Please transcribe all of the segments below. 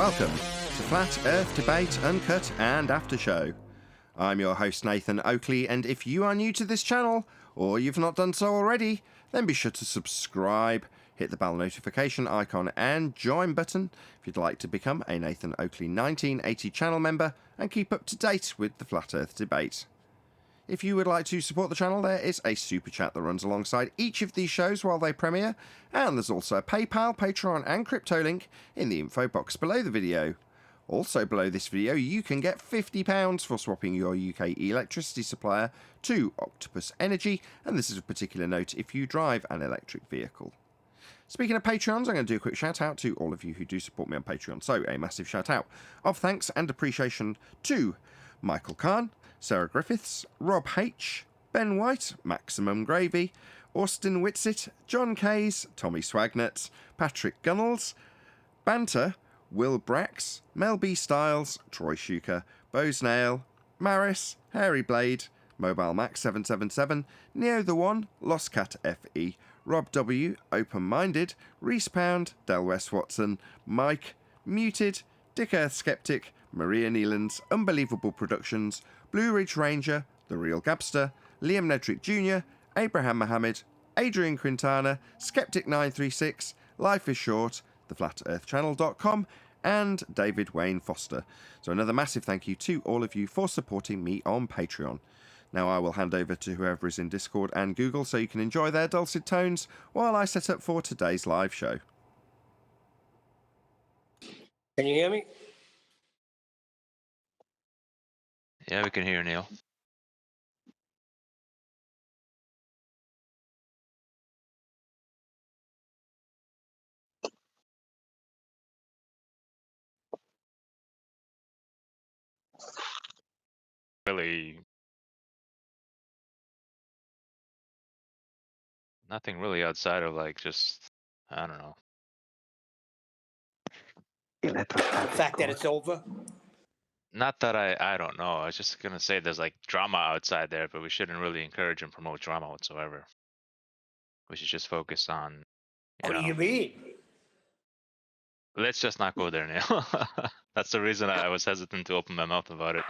Welcome to Flat Earth Debate, Uncut and After Show. I'm your host Nathan Oakley, and if you are new to this channel, or you've not done so already, then be sure to subscribe, hit the bell notification icon and join button if you'd like to become a Nathan Oakley 1980 channel member and keep up to date with the Flat Earth Debate. If you would like to support the channel, there is a super chat that runs alongside each of these shows while they premiere, and there's also a PayPal, Patreon and crypto link in the info box below the video. Also below this video, you can get £50 for swapping your UK electricity supplier to Octopus Energy, and this is of particular note if you drive an electric vehicle. Speaking of Patreons, I'm going to do a quick shout out to all of you who do support me on Patreon. So a massive shout out of thanks and appreciation to Michael Kahn, Sarah Griffiths, Rob H, Ben White, Maximum Gravy, Austin Whitsitt, John Kays, Tommy Swagnett, Patrick Gunnels, Banter, Will Brax, Mel B. Styles, Troy Shuker, Bosnail, Maris, Hairy Blade, Mobile Max 777, Neo the One, Lost Cat FE, Rob W, Open Minded, Reese Pound, Del West Watson, Mike, Muted, Dick Earth Skeptic, Maria Neelands, Unbelievable Productions, Blue Ridge Ranger, The Real Gabster, Liam Nedrick Jr., Abraham Mohammed, Adrian Quintana, Skeptic936, Life is Short, theflatearthchannel.com, and David Wayne Foster. So another massive thank you to all of you for supporting me on Patreon. Now I will hand over to whoever is in Discord and Google so you can enjoy their dulcet tones while I set up for today's live show. Can you hear me? Yeah, we can hear you, Neil. Really, nothing really outside of like just, I don't know. The fact that it's over? Not that I don't know. I was just gonna say there's like drama outside there, but we shouldn't really encourage and promote drama whatsoever. We should just focus on, What do you mean? Let's just not go there, Neil. That's the reason I was hesitant to open my mouth about it.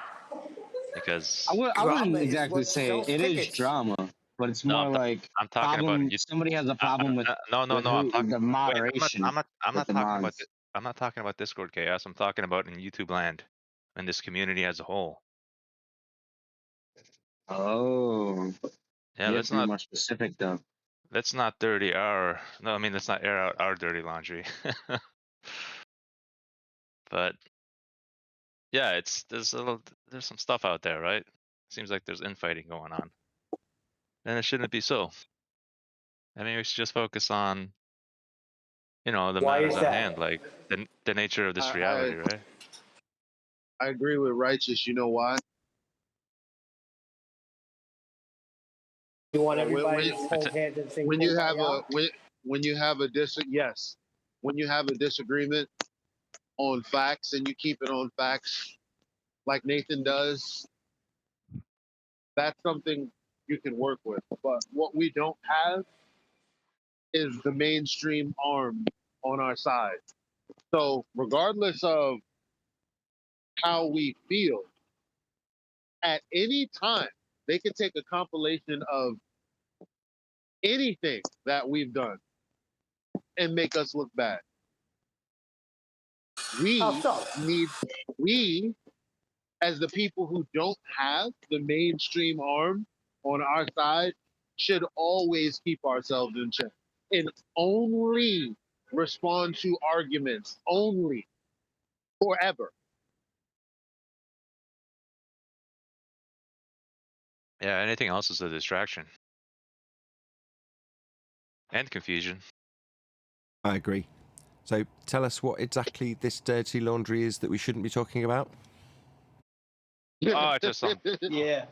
Because I wouldn't Drama is exactly what say sells it is tickets. drama, but it's No, more I'm like I'm talking problem. about you. Somebody has a problem with No. with I'm talking the wait, moderation. I'm with not the talking about mods. I'm not talking about Discord chaos. I'm talking about in YouTube land and this community as a whole. Oh, Yeah, you have to be more specific though. let's not dirty our no, I mean let's not air out our dirty laundry. But yeah, there's some stuff out there, right? Seems like there's infighting going on. And it shouldn't be so. I mean we should just focus on, the Why matters is at that? hand, like the nature of this reality, right? I agree with Righteous. You know why? You want When- everybody when- to hold hands and sing when you have Kumbaya? when you have a when you have a disagreement on facts and you keep it on facts like Nathan does, that's something you can work with. But what we don't have is the mainstream arm on our side. So regardless of how we feel, at any time they can take a compilation of anything that we've done and make us look bad. How so? We as the people who don't have the mainstream arm on our side should always keep ourselves in check and only respond to arguments only forever. Yeah, anything else is a distraction. And confusion. I agree. So tell us what exactly this dirty laundry is that we shouldn't be talking about. Oh, just some Yeah.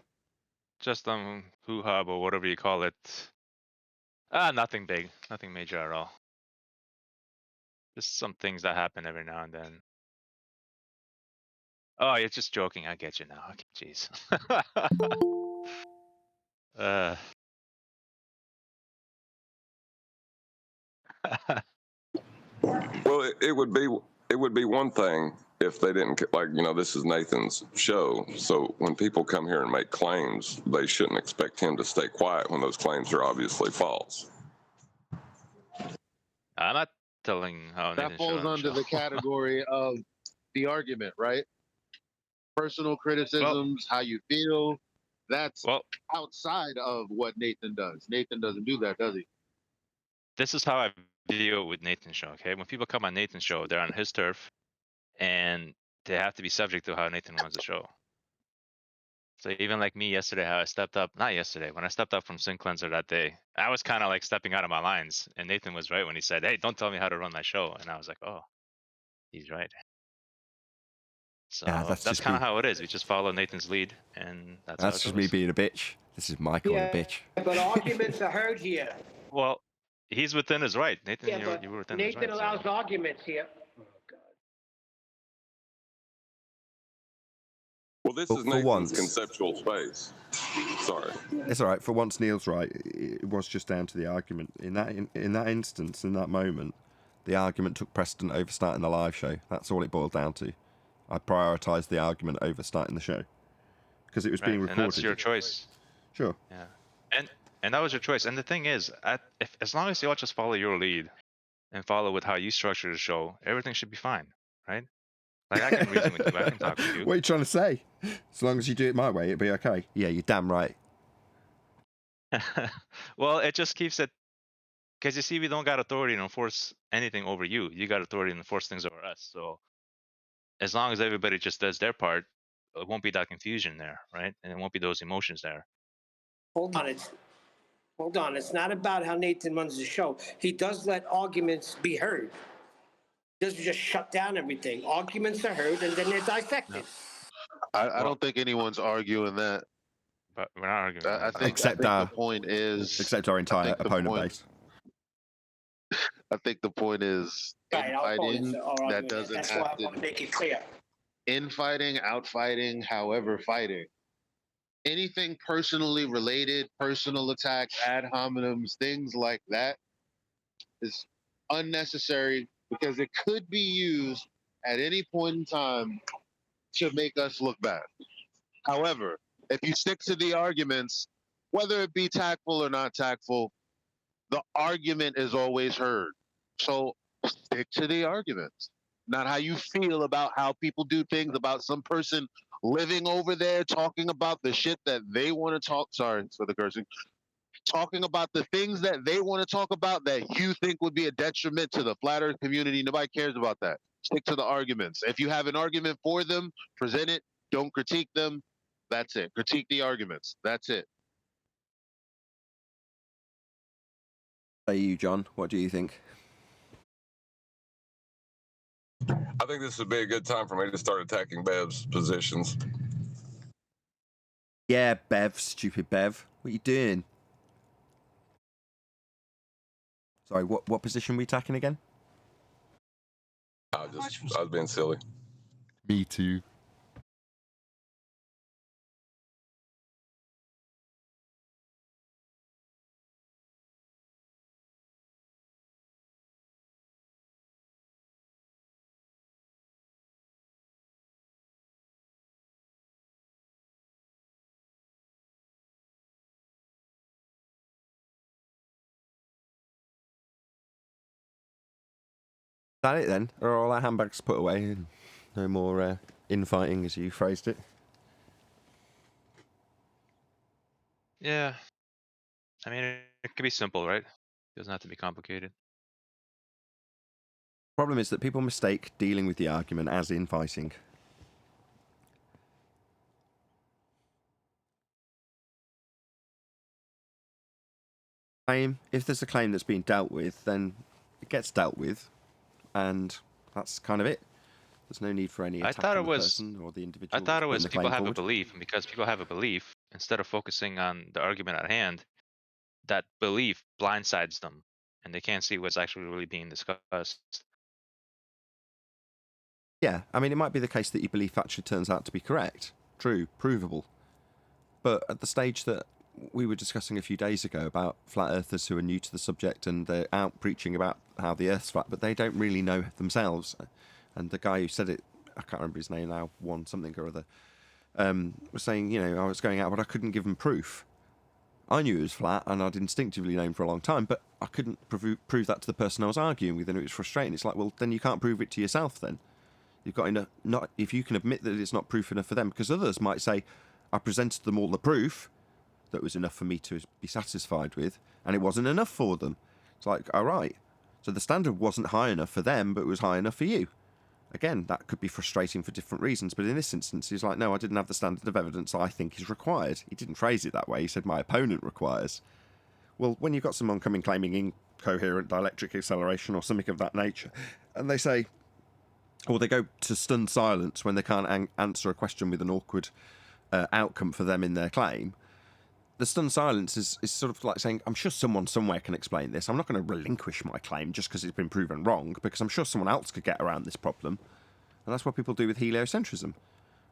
hoo-ha or whatever you call it. Nothing big, nothing major at all. Just some things that happen every now and then. Oh, you're just joking. I get you now. Okay, jeez. Well, it would be it would be one thing if they didn't, like, this is Nathan's show. So when people come here and make claims, they shouldn't expect him to stay quiet when those claims are obviously false. I'm not telling how That Nathan falls should under the category of the argument, right? Personal criticisms, how you feel. That's Well, outside of what Nathan does. Nathan doesn't do that, does he? this is how I view it with Nathan's show. Okay, when people come on Nathan's show, they're on his turf, and they have to be subject to how Nathan runs the show. So even like me yesterday, how I stepped up, not yesterday, when I stepped up from Sin Cleanser that day, I was kind of like stepping out of my lines. And Nathan was right when he said, hey, don't tell me how to run my show. And I was like, oh, he's right. So Yeah, that's kind of how it is. We just follow Nathan's lead, and that's how it just me goes. being a bitch. This is my corner, bitch. But arguments are heard here. Well, he's within his right. Nathan, Yeah, but you were within his right. Nathan allows arguments here. Oh, God. Well, this But is for Nathan's once- conceptual space. Sorry. It's all right. For once, Neil's right. It was just down to the argument. In that instance, in that moment, the argument took precedent over starting the live show. That's all it boiled down to. I prioritised the argument over starting the show because it was being recorded. And that's your choice. Sure. Yeah, and that was your choice. And the thing is, as long as you all just follow your lead and follow with how you structure the show, everything should be fine, right? Like I can reason with you, I can talk with you. What are you trying to say? As long as you do it my way, it'll be okay. Yeah, you're damn right. Well, it just keeps it, because you see, we don't got authority to enforce anything over you. You got authority to enforce things over us. So as long as everybody just does their part, it won't be that confusion there, right? And it won't be those emotions there. Hold on. It's not about how Nathan runs the show. He does let arguments be heard. He doesn't just shut down everything. Arguments are heard, and then they're dissected. I don't think anyone's arguing that. But we're not arguing. I think Except the point is, except our entire opponent base. I think the point is Right, our opponents infighting. are arguing That doesn't That's have why I to want to make it clear. infighting, outfighting, however fighting. Anything personally related, personal attacks, ad hominems, things like that is unnecessary because it could be used at any point in time to make us look bad. However, if you stick to the arguments, whether it be tactful or not tactful, the argument is always heard. So stick to the arguments, not how you feel about how people do things, about some person living over there talking about the shit that they want to talk. Sorry for the cursing. Talking about the things that they want to talk about that you think would be a detriment to the flat earth community. Nobody cares about that. Stick to the arguments. If you have an argument for them, present it. Don't critique them. That's it. Critique the arguments. That's it. Hey, you, John. What do you think? I think this would be a good time for me to start attacking Bev's positions. Yeah, Bev, stupid Bev. What are you doing? Sorry, what position are we attacking again? I was being silly. Me too. Is that it then? Are all our handbags put away and no more infighting, as you phrased it? Yeah. I mean, it could be simple, right? It doesn't have to be complicated. Problem is that people mistake dealing with the argument as infighting. If there's a claim that's being dealt with, then it gets dealt with, and that's kind of it. There's no need for any attack on the person or the individual. I thought it was putting the claim people have a forward. belief, and because people have a belief, instead of focusing on the argument at hand, that belief blindsides them, and they can't see what's actually really being discussed. Yeah, I mean, it might be the case that your belief actually turns out to be correct, true, provable. But at the stage that we were discussing a few days ago about flat earthers who are new to the subject and they're out preaching about how the earth's flat, but they don't really know themselves. and the guy who said it, I can't remember his name now, one something or other, was saying, you know, I was going out, but I couldn't give him proof. I knew it was flat, and I'd instinctively known for a long time, but I couldn't prove that to the person I was arguing with, and it was frustrating. It's like, well, then you can't prove it to yourself then. You've got enough, not if you can admit that it's not proof enough for them, because others might say, I presented them all the proof that was enough for me to be satisfied with, and it wasn't enough for them. It's like, all right, so the standard wasn't high enough for them, but it was high enough for you. Again, that could be frustrating for different reasons, but in this instance, he's like, no, I didn't have the standard of evidence I think is required. He didn't phrase it that way. He said, my opponent requires. Well, when you've got someone coming claiming incoherent dielectric acceleration or something of that nature, and they say, or they go to stunned silence when they can't answer a question with an awkward outcome for them in their claim, the stunned silence is sort of like saying, I'm sure someone somewhere can explain this. I'm not going to relinquish my claim just because it's been proven wrong, because I'm sure someone else could get around this problem. And that's what people do with heliocentrism.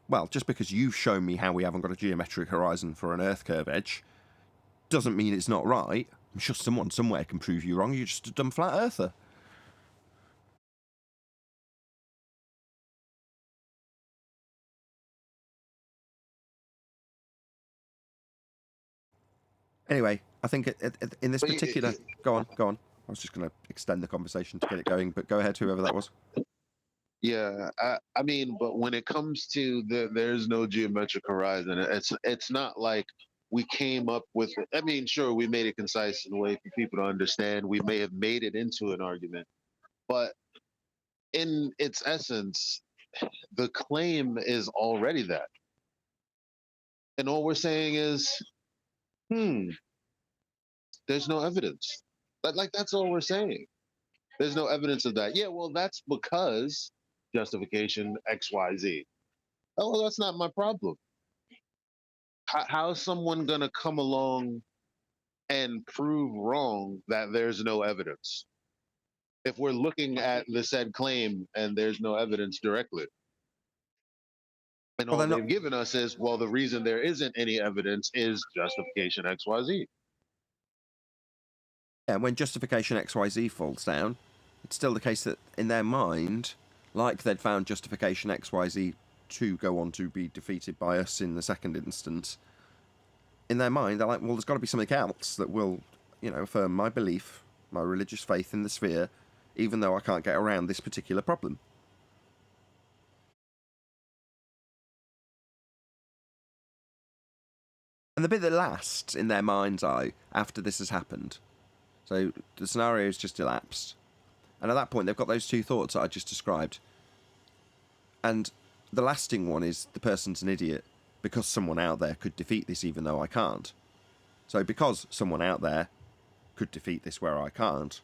Well, just because you've shown me how we haven't got a geometric horizon for an Earth curve edge doesn't mean it's not right. I'm sure someone somewhere can prove you wrong. You're just a dumb flat earther. Anyway, I think in this particular... Go on. I was just going to extend the conversation to get it going, but go ahead, whoever that was. Yeah, I mean, but when it comes to there's no geometric horizon. It's not like we came up with it. I mean, sure, we made it concise in a way for people to understand. We may have made it into an argument, but in its essence, the claim is already that. And all we're saying is, there's no evidence. Like that's all we're saying. There's no evidence of that. Yeah, well, that's because justification XYZ. Oh, well, that's not my problem. How is someone going to come along and prove wrong that there's no evidence? If we're looking at the said claim and there's no evidence directly. And all they've given us is, well, the reason there isn't any evidence is justification XYZ. And when justification XYZ falls down, it's still the case that in their mind, like they'd found justification XYZ to go on to be defeated by us in the second instance, in their mind, they're like, well, there's got to be something else that will, you know, affirm my belief, my religious faith in the sphere, even though I can't get around this particular problem. And the bit that lasts in their mind's eye after this has happened, so the scenario's just elapsed, and at that point they've got those two thoughts that I just described. And the lasting one is the person's an idiot because someone out there could defeat this even though I can't. So because someone out there could defeat this where I can't,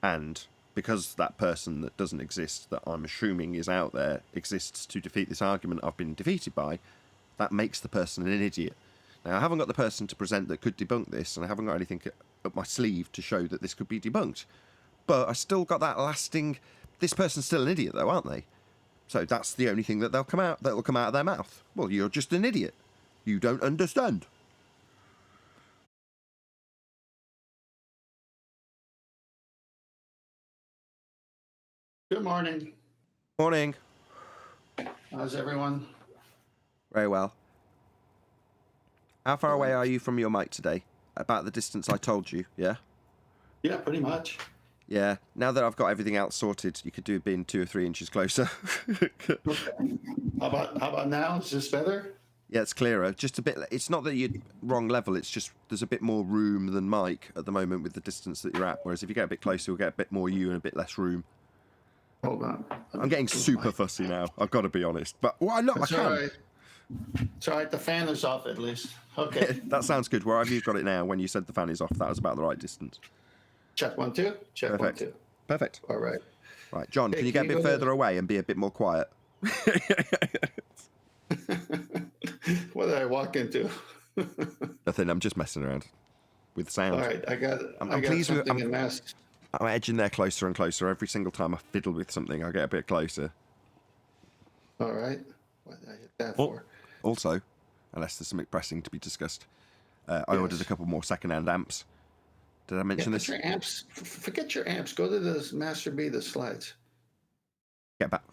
and because that person that doesn't exist, that I'm assuming is out there, exists to defeat this argument I've been defeated by, that makes the person an idiot. Now, I haven't got the person to present that could debunk this, and I haven't got anything up my sleeve to show that this could be debunked. But I still got that lasting, this person's still an idiot though, aren't they? So that's the only thing that that'll come out of their mouth. Well, you're just an idiot. You don't understand. Good morning. Morning. How's everyone? Very well. How far away are you from your mic today? About the distance I told you, yeah? Yeah, pretty much. Yeah. Now that I've got everything else sorted, you could do being 2 or 3 inches closer. Okay. How about now? Is this better? Yeah, it's clearer. Just a bit. It's not that you're wrong level. It's just there's a bit more room than mic at the moment with the distance that you're at. Whereas if you get a bit closer, you'll get a bit more you and a bit less room. Hold on. I'm getting super fussy now. I've got to be honest. But why not? It's I can. all right. It's all right. The fan is off at least. Okay. That sounds good. Where have you got it now? When you said the fan is off, that was about the right distance. Check 1 2. Check Perfect. 1 2. Perfect. All right. Right, John, Hey, can you get a bit further away and be a bit more quiet? What did I walk into? Nothing. I'm just messing around with sound. All right. I got I'm pleased with. something in mass. I'm edging there closer and closer. Every single time I fiddle with something, I get a bit closer. All right. What did I hit that for? Also, unless there's something pressing to be discussed, I ordered a couple more second-hand amps. Did I mention this? Your amps. Forget your amps. Go to the Master B, the slides.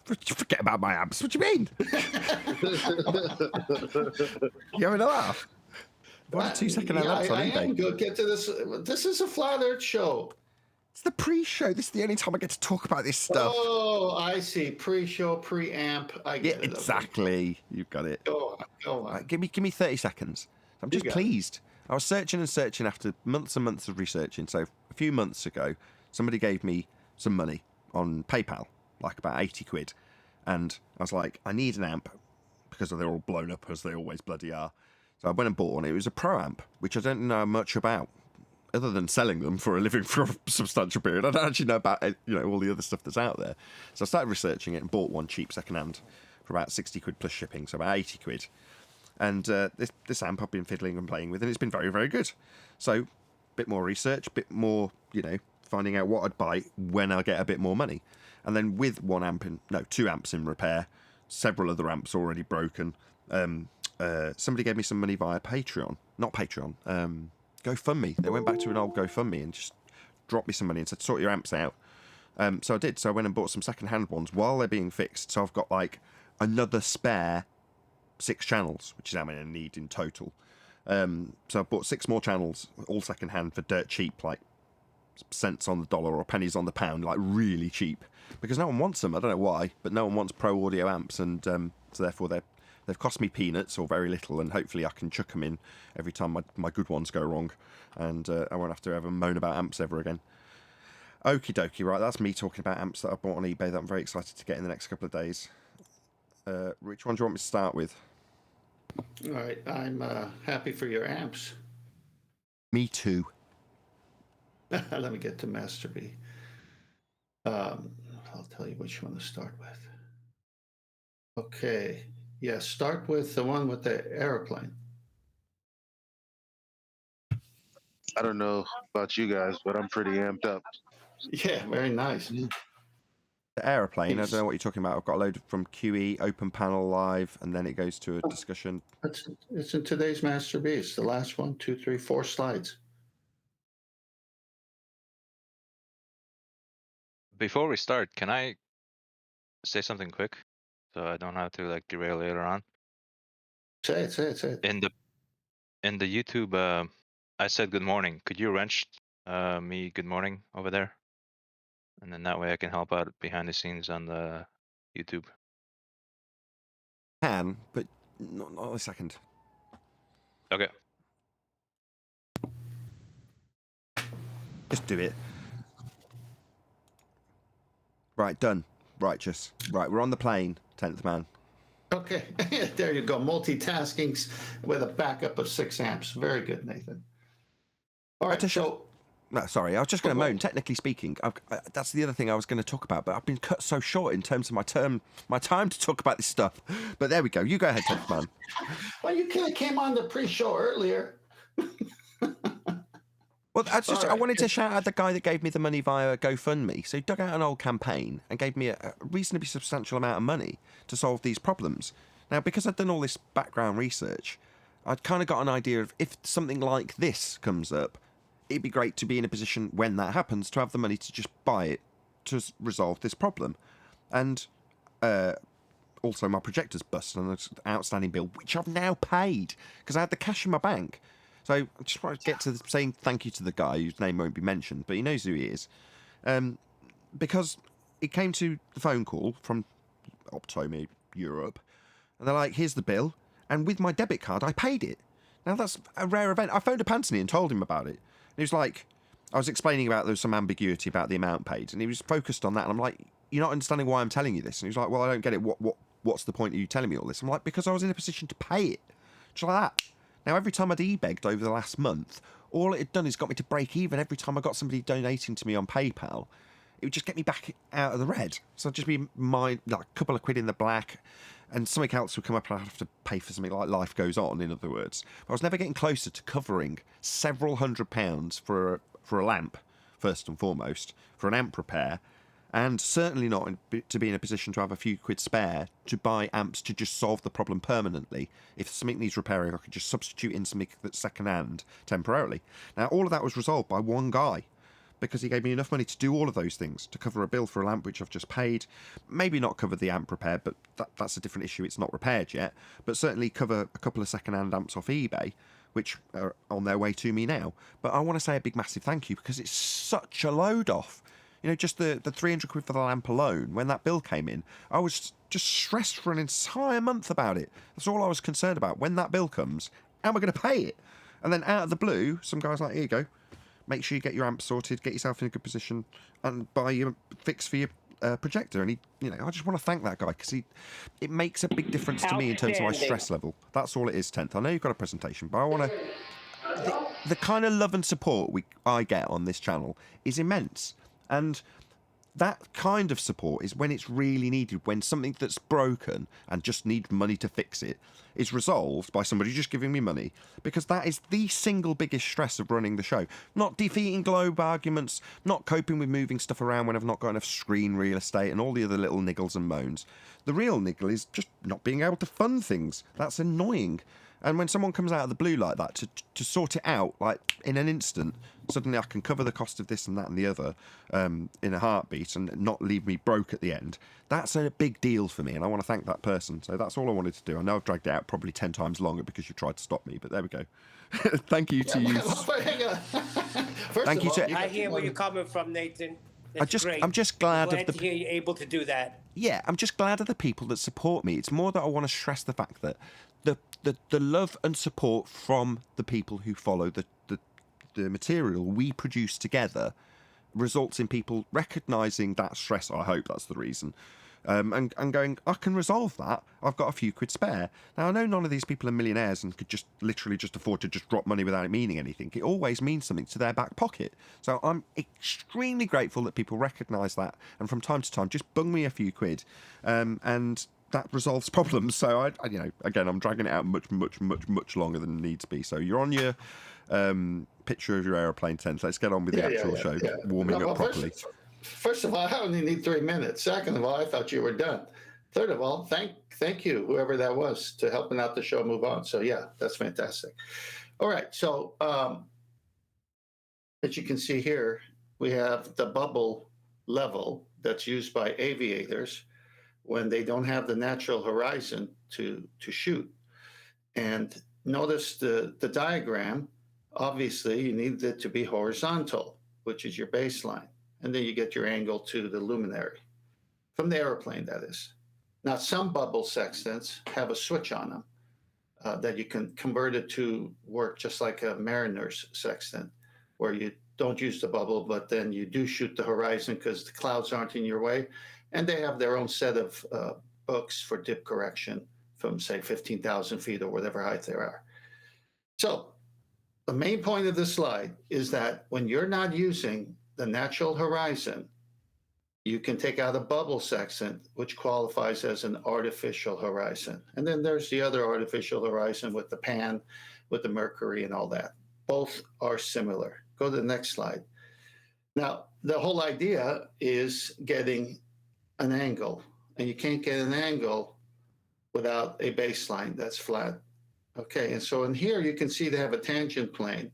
Forget about my amps. What do you mean? You having a laugh? What 2 second-hand amps on I eBay? am good. Get to this. This is a flat Earth show. It's the pre-show. This is the only time I get to talk about this stuff. Oh, I see. Pre-show, pre-amp. I Yeah, get it. exactly. You've got it. Go on. Right, give me 30 seconds. I'm just pleased. I was searching and searching after months and months of researching. So a few months ago, somebody gave me some money on PayPal, like about 80 quid. And I was like, I need an amp because they're all blown up as they always bloody are. So I went and bought one. It was a Pro amp, which I don't know much about, other than selling them for a living for a substantial period. I don't actually know about all the other stuff that's out there. So I started researching it and bought one cheap secondhand for about 60 quid plus shipping, so about 80 quid. And this amp I've been fiddling and playing with, and it's been very, very good. So a bit more research, a bit more, finding out what I'd buy when I get a bit more money. And then with 2 amps in repair, several other amps already broken, somebody gave me some money via GoFundMe. They went back to an old GoFundMe and just dropped me some money and said, sort your amps out. So I did. So I went and bought some second-hand ones while they're being fixed. So I've got like another spare 6 channels, which is how many I need in total. So I bought 6 more channels, all second-hand for dirt cheap, like cents on the dollar or pennies on the pound, like really cheap. Because no one wants them. I don't know why, but no one wants pro audio amps, and so therefore they've cost me peanuts or very little, and hopefully I can chuck them in every time my good ones go wrong, and I won't have to ever moan about amps ever again. Okie dokie, right, that's me talking about amps that I bought on eBay that I'm very excited to get in the next couple of days. Which one do you want me to start with? All right. I'm happy for your amps. Me too. Let me get to Master B. I'll tell you which one to start with. Okay. Yeah, start with the one with the airplane. I don't know about you guys, but I'm pretty amped up. Yeah, very nice. The aeroplane, I don't know what you're talking about. I've got a load from QE, Open Panel Live, and then it goes to a discussion. It's in today's Master B. It's the last 1, 2, 3, 4 slides. Before we start, can I say something quick so I don't have to derail later on? Say it. In the YouTube, I said good morning. Could you wrench me good morning over there? And then that way I can help out behind the scenes on the YouTube. Can, but not a second. Okay. Just do it. Right, done. Righteous. Right, we're on the plane, 10th man. Okay, there you go. Multitasking with a backup of 6 amps. Very good, Nathan. All right, so... No, sorry, I was just going to moan. Technically speaking, that's the other thing I was going to talk about, but I've been cut so short in terms of my time to talk about this stuff. But there we go. You go ahead, 10th man. Well, you could have came on the pre-show earlier. Well, I wanted to shout out the guy that gave me the money via GoFundMe. So he dug out an old campaign and gave me a reasonably substantial amount of money to solve these problems. Now, because I'd done all this background research, I'd kind of got an idea of if something like this comes up, it'd be great to be in a position when that happens to have the money to just buy it to resolve this problem. And also my projector's busted on an outstanding bill, which I've now paid because I had the cash in my bank. So I just want to get to saying thank you to the guy whose name won't be mentioned, but he knows who he is. Because it came to the phone call from Optome Europe, and they're like, here's the bill, and with my debit card, I paid it. Now, that's a rare event. I phoned up Anthony and told him about it. And he was like, I was explaining about there was some ambiguity about the amount paid, and he was focused on that, and I'm like, you're not understanding why I'm telling you this. And he was like, well, I don't get it. What's the point of you telling me all this? I'm like, because I was in a position to pay it. Just like that. Now, every time I'd e-begged over the last month, all it had done is got me to break even. Every time I got somebody donating to me on PayPal, it would just get me back out of the red. So I'd just be a couple of quid in the black, and something else would come up and I'd have to pay for something like Life Goes On, in other words. But I was never getting closer to covering several £100 for a lamp, first and foremost, for an amp repair, and certainly not to be in a position to have a few quid spare to buy amps to just solve the problem permanently. If something needs repairing, I could just substitute in something that's second-hand temporarily. Now, all of that was resolved by one guy, because he gave me enough money to do all of those things, to cover a bill for a lamp which I've just paid, maybe not cover the amp repair, but that's a different issue, it's not repaired yet, but certainly cover a couple of second-hand amps off eBay, which are on their way to me now. But I want to say a big massive thank you, because it's such a load off. You know, just the 300 quid for the lamp alone, when that bill came in, I was just stressed for an entire month about it. That's all I was concerned about. When that bill comes, how am I going to pay it? And then out of the blue, some guy's like, here you go. Make sure you get your amp sorted, get yourself in a good position, and buy your fix for your projector. And I just want to thank that guy, because it makes a big difference to me in terms of my stress level. That's all it is, 10th. I know you've got a presentation, but I want to... The kind of love and support I get on this channel is immense. And that kind of support is when it's really needed, when something that's broken and just needs money to fix it is resolved by somebody just giving me money, because that is the single biggest stress of running the show. Not defeating globe arguments, not coping with moving stuff around when I've not got enough screen real estate and all the other little niggles and moans. The real niggle is just not being able to fund things. That's annoying. And when someone comes out of the blue like that to sort it out, like in an instant, suddenly I can cover the cost of this and that and the other in a heartbeat and not leave me broke at the end. That's a big deal for me, and I want to thank that person. So that's all I wanted to do. I know I've dragged it out probably 10 times longer because you tried to stop me, but there we go. Thank you to you. Thank you to... I hear where you're coming from, Nathan. That's great. I'm just glad to hear you're able to do that. Yeah, I'm just glad of the people that support me. It's more that I want to stress the fact that the love and support from the people who follow the material we produce together results in people recognising that stress. I hope that's the reason. And going, I can resolve that. I've got a few quid spare. Now, I know none of these people are millionaires and could just literally just afford to just drop money without it meaning anything. It always means something to their back pocket. So I'm extremely grateful that people recognise that, and from time to time just bung me a few quid. And that resolves problems. So I again, I'm dragging it out much longer than it needs to be. So you're on your picture of your aeroplane tent. Let's get on with the actual show, warming up properly. First of all, I only need 3 minutes. Second of all, I thought you were done. Third of all, thank you, whoever that was, to helping out the show move on. So yeah, that's fantastic. All right, so as you can see here, we have the bubble level that's used by aviators when they don't have the natural horizon to shoot. And notice the diagram. Obviously, you need it to be horizontal, which is your baseline. And then you get your angle to the luminary from the airplane, that is. Now, some bubble sextants have a switch on them that you can convert it to work just like a mariner's sextant, where you don't use the bubble, but then you do shoot the horizon because the clouds aren't in your way. And they have their own set of books for dip correction from, say, 15,000 feet or whatever height they are. So the main point of this slide is that when you're not using the natural horizon, you can take out a bubble sextant, which qualifies as an artificial horizon. And then there's the other artificial horizon with the pan, with the mercury and all that. Both are similar. Go to the next slide. Now, the whole idea is getting an angle, and you can't get an angle without a baseline that's flat. Okay, and so in here you can see they have a tangent plane,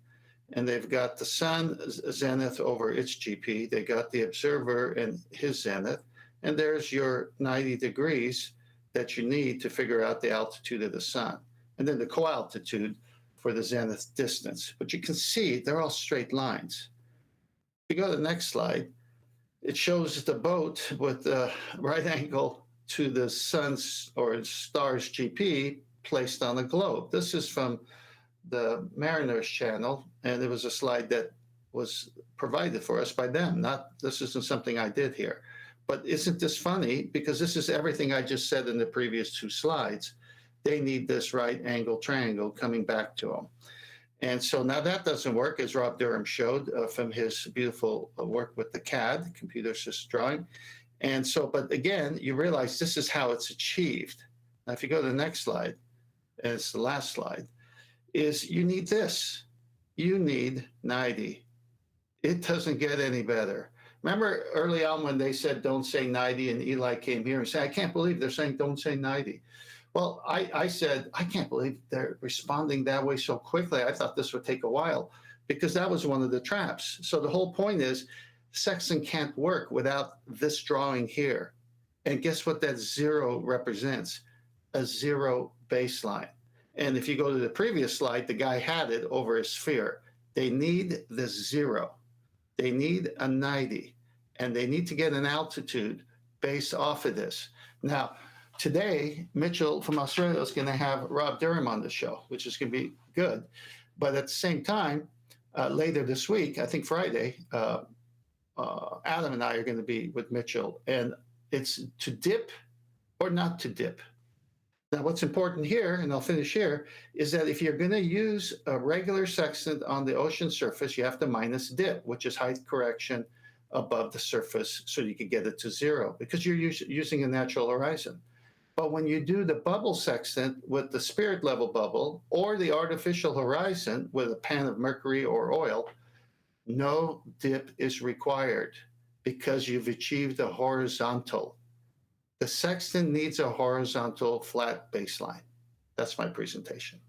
and they've got the sun zenith over its GP. They got the observer and his zenith, and there's your 90 degrees that you need to figure out the altitude of the sun, and then the co-altitude for the zenith distance. But you can see they're all straight lines. If you go to the next slide, it shows the boat with the right angle to the sun's or star's GP placed on the globe. This is from the Mariners channel, and it was a slide that was provided for us by them. This isn't something I did here. But isn't this funny? Because this is everything I just said in the previous two slides. They need this right angle triangle coming back to them. And so now that doesn't work, as Rob Durham showed from his beautiful work with the CAD, computer assisted drawing. And so, but again, you realize this is how it's achieved. Now, if you go to the next slide, and it's the last slide, is you need this. You need 90. It doesn't get any better. Remember early on when they said, don't say 90, and Eli came here and said, I can't believe they're saying, don't say 90. Well, I said, I can't believe they're responding that way so quickly. I thought this would take a while. because that was one of the traps. So the whole point is sextant can't work without this drawing here. And guess what that zero represents? A zero baseline. And if you go to the previous slide, the guy had it over a sphere. They need this zero. They need a 90, and they need to get an altitude based off of this. Now, today, Mitchell from Australia is going to have Rob Durham on the show, which is going to be good. But at the same time, later this week, I think Friday, Adam and I are going to be with Mitchell, and it's to dip or not to dip. Now, what's important here, and I'll finish here, is that if you're going to use a regular sextant on the ocean surface, you have to minus dip, which is height correction above the surface, so you can get it to zero, because you're using a natural horizon. But when you do the bubble sextant with the spirit level bubble or the artificial horizon with a pan of mercury or oil, no dip is required because you've achieved a horizontal. The sextant needs a horizontal flat baseline. That's my presentation.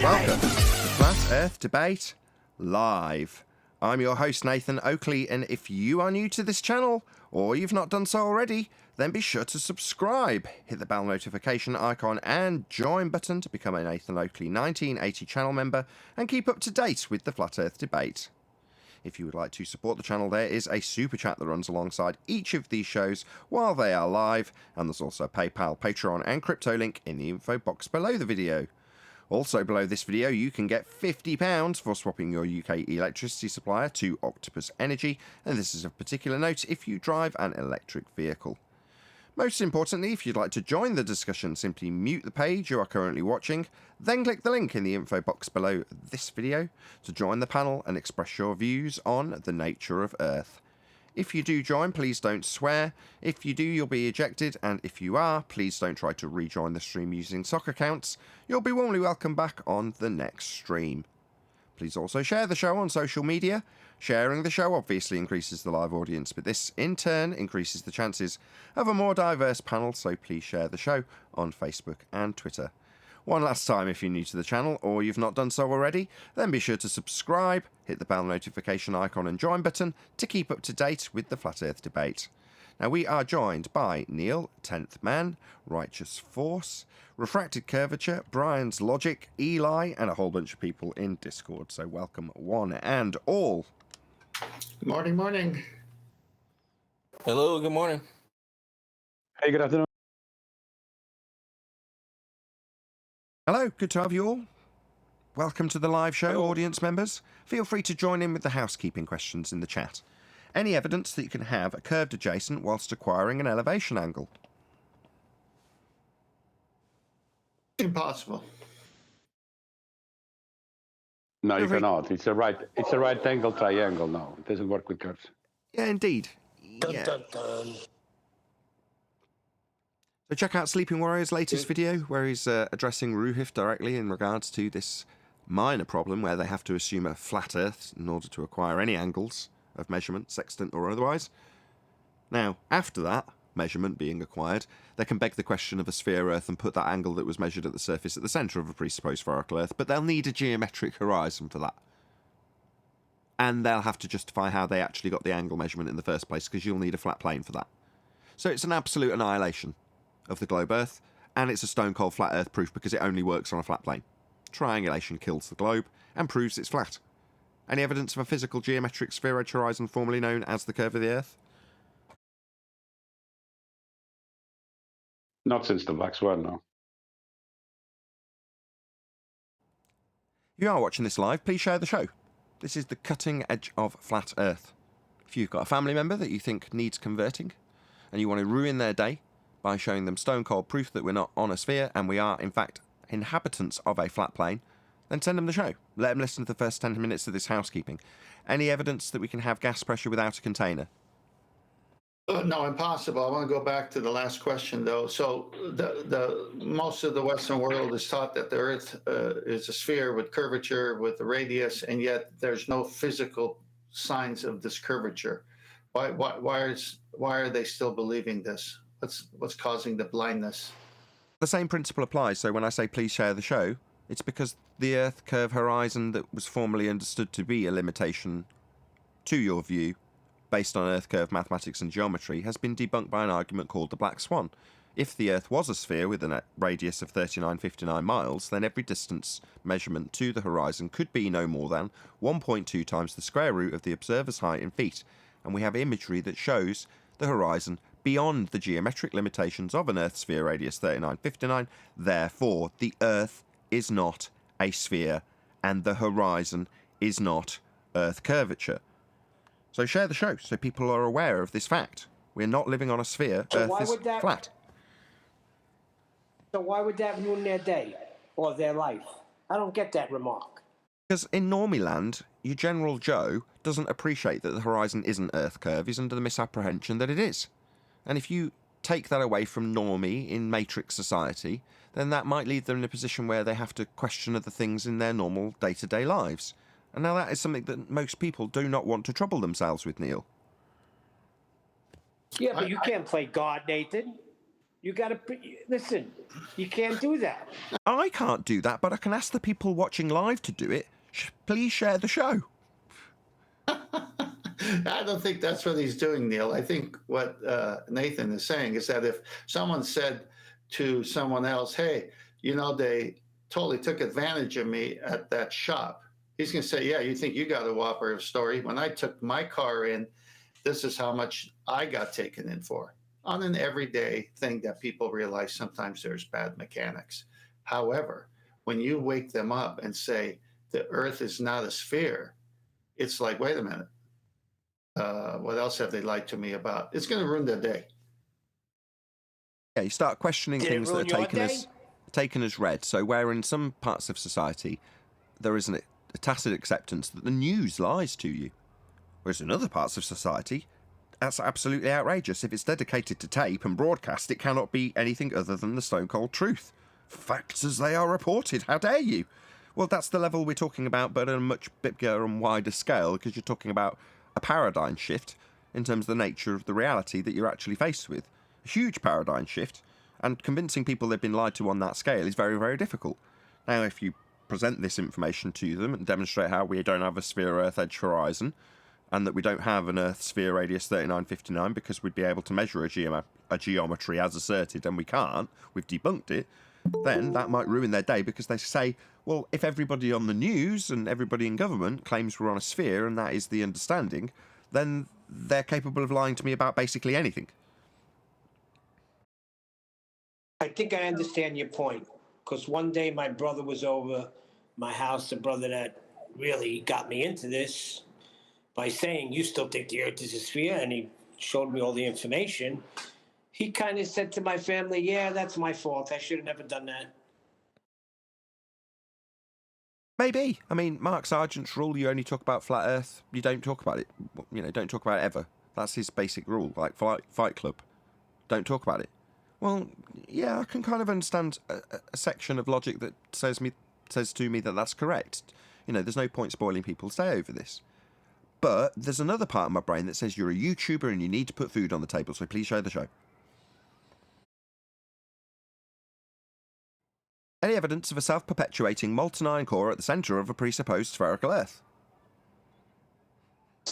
Welcome to Flat Earth Debate Live. I'm your host, Nathan Oakley, and if you are new to this channel, or you've not done so already, then be sure to subscribe, hit the bell notification icon and join button to become a Nathan Oakley 1980 channel member and keep up to date with the Flat Earth Debate. If you would like to support the channel, there is a super chat that runs alongside each of these shows while they are live, and there's also a PayPal, Patreon and crypto link in the info box below the video. Also below this video, you can get £50 for swapping your UK electricity supplier to Octopus Energy, and this is of particular note if you drive an electric vehicle. Most importantly, if you'd like to join the discussion, simply mute the page you are currently watching, then click the link in the info box below this video to join the panel and express your views on the nature of Earth. If you do join, please don't swear. If you do, you'll be ejected, and if you are, please don't try to rejoin the stream using sock accounts. You'll be warmly welcome back on the next stream. Please also share the show on social media. Sharing the show obviously increases the live audience, but this in turn increases the chances of a more diverse panel, so please share the show on Facebook and Twitter. One last time, if you're new to the channel or you've not done so already, then be sure to subscribe, hit the bell notification icon and join button to keep up to date with the Flat Earth Debate. Now, we are joined by Neil, 10th Man, Righteous Force, Refracted Curvature, Brian's Logic, Eli, and a whole bunch of people in Discord. So welcome one and all. Morning, morning. Hello, good morning. Hey, good afternoon. Hello, good to have you all. Welcome to the live show, audience members. Feel free to join in with the housekeeping questions in the chat. Any evidence that you can have a curved adjacent whilst acquiring an elevation angle? Impossible. No, you Every- cannot. It's a right angle triangle. No, it doesn't work with curves. Yeah, indeed. Dun, Yeah. dun, dun. So check out Sleeping Warrior's latest video where he's addressing Ruhif directly in regards to this minor problem where they have to assume a flat Earth in order to acquire any angles of measurement, sextant or otherwise. Now, after that measurement being acquired, they can beg the question of a sphere Earth and put that angle that was measured at the surface at the centre of a presupposed spherical Earth, but they'll need a geometric horizon for that. And they'll have to justify how they actually got the angle measurement in the first place, because you'll need a flat plane for that. So it's an absolute annihilation of the globe Earth, and it's a stone-cold flat Earth proof because it only works on a flat plane. Triangulation kills the globe and proves it's flat. Any evidence of a physical geometric spheroid horizon formerly known as the curve of the Earth? Not since the Black Swan, no. If you are watching this live, please share the show. This is the cutting edge of flat Earth. If you've got a family member that you think needs converting, and you want to ruin their day by showing them stone cold proof that we're not on a sphere and we are, in fact, inhabitants of a flat plane, then send them the show. Let them listen to the first 10 minutes of this housekeeping. Any evidence that we can have gas pressure without a container? No, impossible. I want to go back to the last question, though. So the most of the Western world is taught that the Earth is a sphere with curvature, with a radius, and yet there's no physical signs of this curvature. Why are they still believing this? What's causing the blindness? The same principle applies. So when I say please share the show, it's because the Earth curve horizon that was formerly understood to be a limitation to your view based on Earth curve mathematics and geometry has been debunked by an argument called the Black Swan. If the Earth was a sphere with a radius of 3959 miles, then every distance measurement to the horizon could be no more than 1.2 times the square root of the observer's height in feet, and we have imagery that shows the horizon beyond the geometric limitations of an Earth sphere radius 3959. Therefore, the Earth is not a sphere, and the horizon is not Earth curvature. So share the show so people are aware of this fact. We're not living on a sphere. So Earth is flat. So why would that ruin their day or their life? I don't get that remark. Because in normie land, your general Joe doesn't appreciate that the horizon isn't Earth curve. He's under the misapprehension that it is. And if you take that away from normie in matrix society, then that might leave them in a position where they have to question other things in their normal day-to-day lives. And now that is something that most people do not want to trouble themselves with, Neil. Yeah, but you can't play God, Nathan. You got to listen. You can't do that. I can't do that, but I can ask the people watching live to do it. Please share the show. I don't think that's what he's doing, Neil. I think what Nathan is saying is that if someone said to someone else, hey, you know, they totally took advantage of me at that shop, he's going to say, yeah, you think you got a whopper of story. When I took my car in, this is how much I got taken in for. On an everyday thing that people realize sometimes there's bad mechanics. However, when you wake them up and say the Earth is not a sphere, it's like, wait a minute. What else have they lied to me about? It's going to ruin their day. Yeah, you start questioning things that are taken as read. So where in some parts of society there is a tacit acceptance that the news lies to you, whereas in other parts of society that's absolutely outrageous. If it's dedicated to tape and broadcast, it cannot be anything other than the stone cold truth. Facts as they are reported. How dare you? Well, that's the level we're talking about, but on a much bigger and wider scale, because you're talking about a paradigm shift in terms of the nature of the reality that you're actually faced with. A huge paradigm shift, and convincing people they've been lied to on that scale is very, very difficult. Now, if you present this information to them and demonstrate how we don't have a sphere Earth edge horizon, and that we don't have an Earth sphere radius 3959 because we'd be able to measure a geometry as asserted, and we can't, we've debunked it, then that might ruin their day, because they say, well, if everybody on the news and everybody in government claims we're on a sphere and that is the understanding, then they're capable of lying to me about basically anything. I think I understand your point, because one day my brother was over my house, the brother that really got me into this, by saying, you still think the Earth is a sphere? And he showed me all the information. He kind of said to my family, yeah, that's my fault. I should have never done that. Maybe. I mean, Mark Sargent's rule, you only talk about flat Earth. You don't talk about it. You know, don't talk about it ever. That's his basic rule, like Fight Club. Don't talk about it. Well, yeah, I can kind of understand a section of logic that says to me that that's correct. You know, there's no point spoiling people's day over this. But there's another part of my brain that says you're a YouTuber and you need to put food on the table, so please share the show. Any evidence of a self-perpetuating molten iron core at the centre of a presupposed spherical Earth?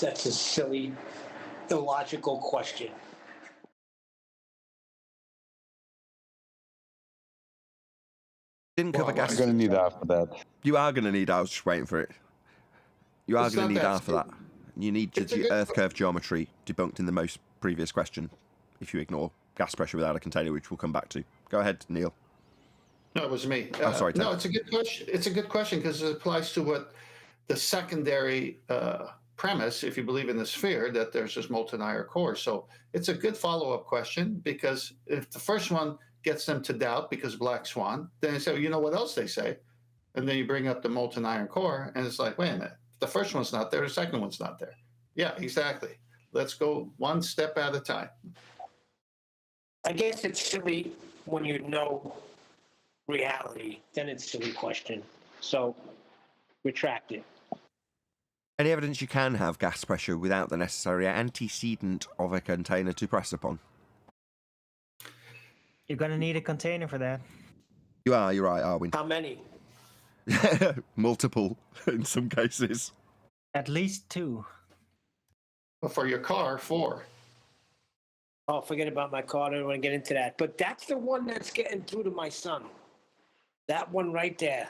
That's a silly, illogical question. Didn't cover gas. I'm going to need half of that. You are going to need, I was just waiting for it. You are going to need half of that. You need the Earth curve geometry debunked in the most previous question, if you ignore gas pressure without a container, which we'll come back to. Go ahead, Neil. No, it was me. Oh, sorry, Ted. No, it's a good question. It's a good question because it applies to what the secondary premise, if you believe in the sphere, that there's this molten iron core. So it's a good follow-up question because if the first one gets them to doubt because black swan, then they say, well, you know what else they say? And then you bring up the molten iron core, and it's like, wait a minute, the first one's not there, the second one's not there. Yeah, exactly. Let's go one step at a time. I guess it's silly when you know reality, then it's a silly question. So, retract it. Any evidence you can have gas pressure without the necessary antecedent of a container to press upon? You're going to need a container for that. You're right, Arwin. How many? Multiple, in some cases. At least 2. Well, for your car, 4. Oh, forget about my car. I don't want to get into that. But that's the one that's getting through to my son. That one right there.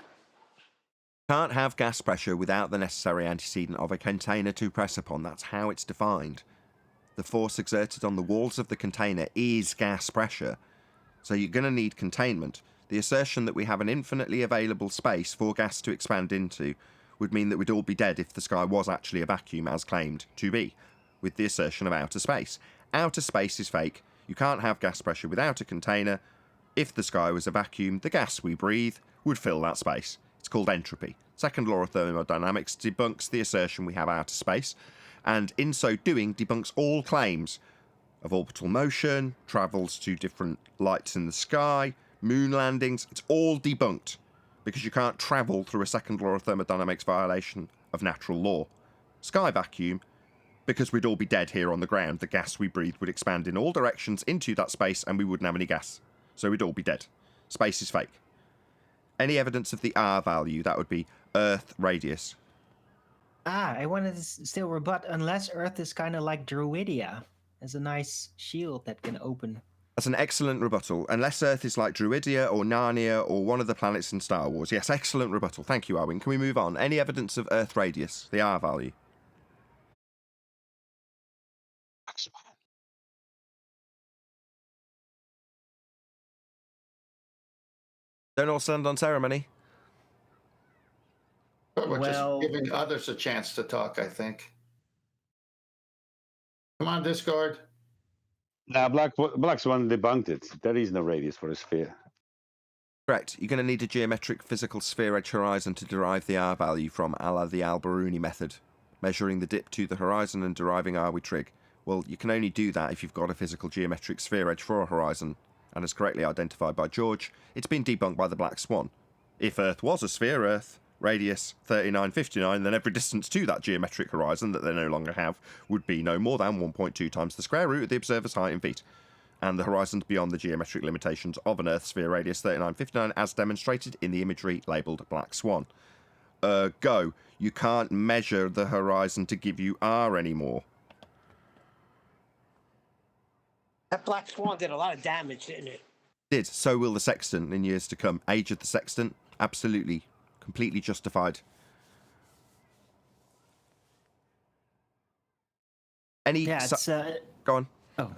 Can't have gas pressure without the necessary antecedent of a container to press upon. That's how it's defined. The force exerted on the walls of the container is gas pressure. So you're going to need containment. The assertion that we have an infinitely available space for gas to expand into would mean that we'd all be dead if the sky was actually a vacuum as claimed to be, with the assertion of outer space. Outer space is fake. You can't have gas pressure without a container. If the sky was a vacuum, the gas we breathe would fill that space. It's called entropy. Second law of thermodynamics debunks the assertion we have outer space, and in so doing debunks all claims of orbital motion, travels to different lights in the sky, moon landings. It's all debunked because you can't travel through a second law of thermodynamics violation of natural law. Sky vacuum, because we'd all be dead here on the ground. The gas we breathe would expand in all directions into that space and we wouldn't have any gas. So we'd all be dead. Space is fake. Any evidence of the R value, that would be Earth radius. I wanted to still rebut, unless Earth is kind of like Druidia. As a nice shield that can open. That's an excellent rebuttal. Unless Earth is like Druidia or Narnia or one of the planets in Star Wars. Yes, excellent rebuttal. Thank you, Arwin. Can we move on? Any evidence of Earth radius, the R value? Don't all stand on ceremony. But we're just giving others a chance to talk, I think. Come on, Discord. Now, Black Swan debunked it. There is no radius for a sphere. Correct. You're going to need a geometric physical sphere edge horizon to derive the R value from, a la the Al-Biruni method. Measuring the dip to the horizon and deriving R with trig. Well, you can only do that if you've got a physical geometric sphere edge for a horizon. And as correctly identified by George, it's been debunked by the Black Swan. If Earth was a sphere, Earth, radius 3959, then every distance to that geometric horizon that they no longer have would be no more than 1.2 times the square root of the observer's height in feet. And the horizons beyond the geometric limitations of an Earth sphere radius 3959 as demonstrated in the imagery labelled Black Swan. Ergo, you can't measure the horizon to give you R anymore. That Black Swan did a lot of damage, didn't it? Did. So will the sextant in years to come. Age of the sextant, absolutely, completely justified. Any... Yeah, it's... Go on. Oh.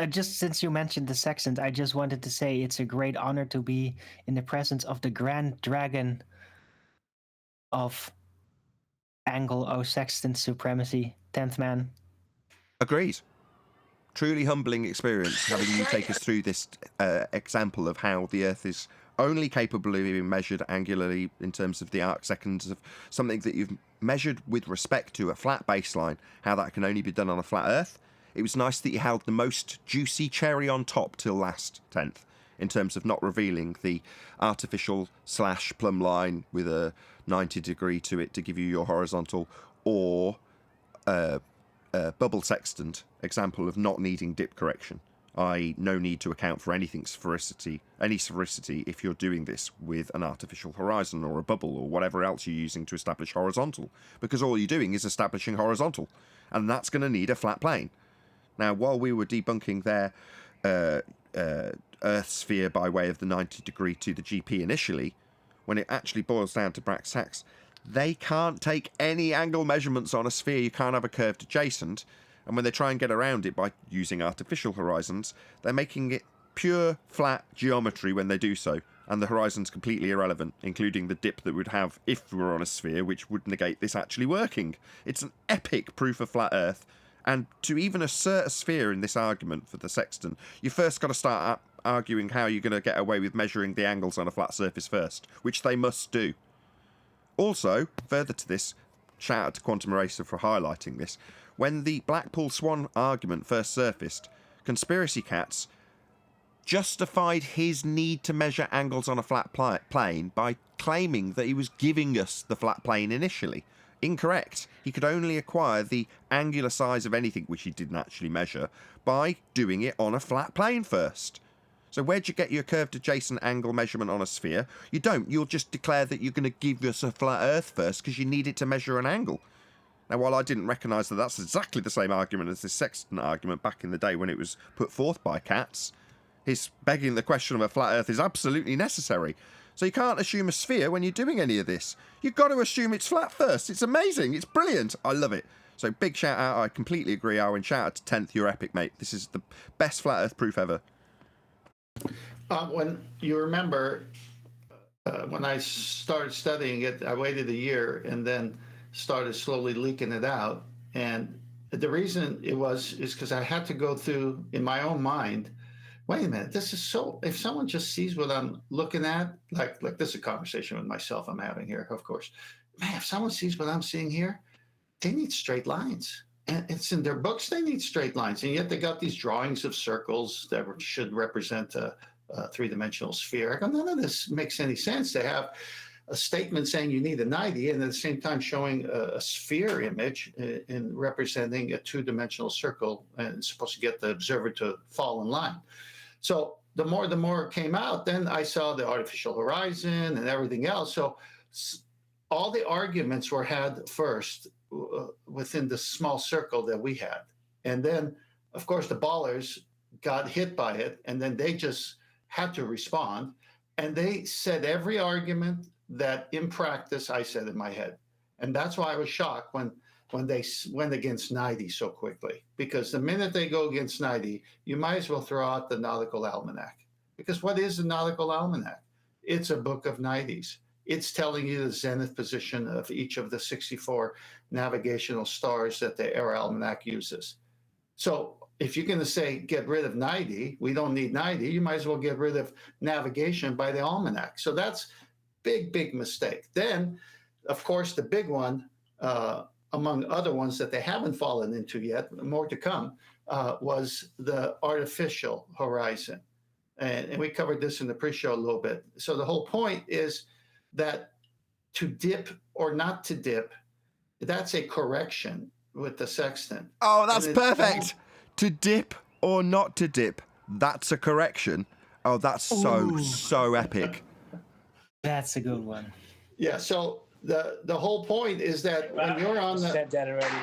Just since you mentioned the sextant, I just wanted to say it's a great honor to be in the presence of the Grand Dragon of Anglo-Sextant supremacy, 10th man. Agreed. Truly humbling experience having you take us through this example of how the Earth is only capable of being measured angularly in terms of the arc seconds of something that you've measured with respect to a flat baseline, how that can only be done on a flat Earth. It was nice that you held the most juicy cherry on top till last 10th, in terms of not revealing the artificial / plumb line with a 90 degree to it to give you your horizontal, or bubble sextant example of not needing dip correction, i.e. no need to account for any sphericity if you're doing this with an artificial horizon or a bubble or whatever else you're using to establish horizontal, because all you're doing is establishing horizontal, and that's going to need a flat plane. Now, while we were debunking their Earth sphere by way of the 90 degree to the GP initially, when it actually boils down to brass tacks, they can't take any angle measurements on a sphere. You can't have a curved adjacent. And when they try and get around it by using artificial horizons, they're making it pure, flat geometry when they do so. and the horizon's completely irrelevant, including the dip that we'd have if we were on a sphere, which would negate this actually working. It's an epic proof of flat Earth, and to even assert a sphere in this argument for the sextant, you first got to start arguing how you're going to get away with measuring the angles on a flat surface first, which they must do. Also, further to this, shout out to Quantum Eraser for highlighting this, when the Blackpool Swan argument first surfaced, Conspiracy Cats justified his need to measure angles on a flat plane by claiming that he was giving us the flat plane initially. Incorrect. He could only acquire the angular size of anything, which he didn't actually measure, by doing it on a flat plane first. So where'd you get your curved adjacent angle measurement on a sphere? You don't. You'll just declare that you're going to give us a flat Earth first because you need it to measure an angle. Now, while I didn't recognise that that's exactly the same argument as this sextant argument back in the day when it was put forth by Cats, his begging the question of a flat Earth is absolutely necessary. So you can't assume a sphere when you're doing any of this. You've got to assume it's flat first. It's amazing. It's brilliant. I love it. So big shout out. I completely agree, Owen. Shout out to 10th. You're epic, mate. This is the best flat Earth proof ever. When you remember, when I started studying it, I waited a year and then started slowly leaking it out. And the reason is because I had to go through in my own mind, wait a minute, this is so, if someone just sees what I'm looking at, like this is a conversation with myself I'm having here, of course. Man, if someone sees what I'm seeing here, they need straight lines. And it's in their books, they need straight lines. And yet they got these drawings of circles that should represent a three-dimensional sphere. I go, none of this makes any sense. They have a statement saying you need a 90 and at the same time showing a sphere image in representing a two-dimensional circle and it's supposed to get the observer to fall in line. So the more it came out, then I saw the artificial horizon and everything else. So all the arguments were had first within the small circle that we had. And then, of course, the ballers got hit by it, and then they just had to respond. And they said every argument that in practice I said in my head. And that's why I was shocked when they went against 90 so quickly. Because the minute they go against 90, you might as well throw out the Nautical Almanac. Because what is the Nautical Almanac? It's a book of 90s. It's telling you the zenith position of each of the 64 navigational stars that the Air Almanac uses. So if you're going to say get rid of 90, we don't need 90, you might as well get rid of navigation by the almanac. So that's big mistake. Then, of course, the big one, among other ones that they haven't fallen into yet, more to come, was the artificial horizon. And we covered this in the pre-show a little bit. So the whole point is that to dip or not to dip, that's a correction with the sextant. Oh, that's perfect. To dip or not to dip, that's a correction. Oh, that's so epic. That's a good one. Yeah, so the whole point is that when you're on the said that already.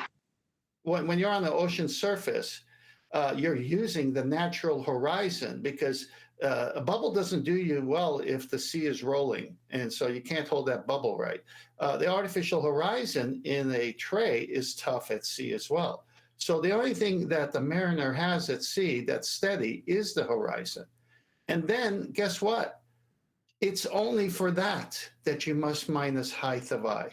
When you're on the ocean surface, you're using the natural horizon because a bubble doesn't do you well if the sea is rolling, and so you can't hold that bubble right. The artificial horizon in a tray is tough at sea as well. So the only thing that the mariner has at sea that's steady is the horizon. And then guess what? It's only for that you must minus height of eye.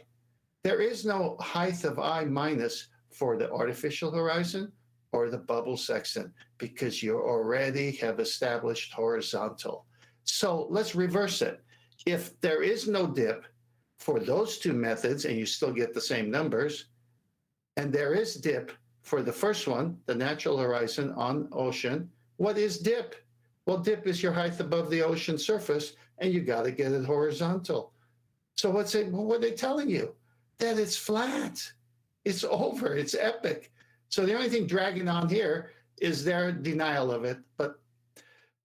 There is no height of eye minus for the artificial horizon or the bubble sextant because you already have established horizontal. So let's reverse it. If there is no dip for those two methods and you still get the same numbers, and there is dip for the first one, the natural horizon on ocean, what is dip? Well, dip is your height above the ocean surface, and you got to get it horizontal. So what are they telling you? That it's flat. It's over. It's epic. So the only thing dragging on here is their denial of it. But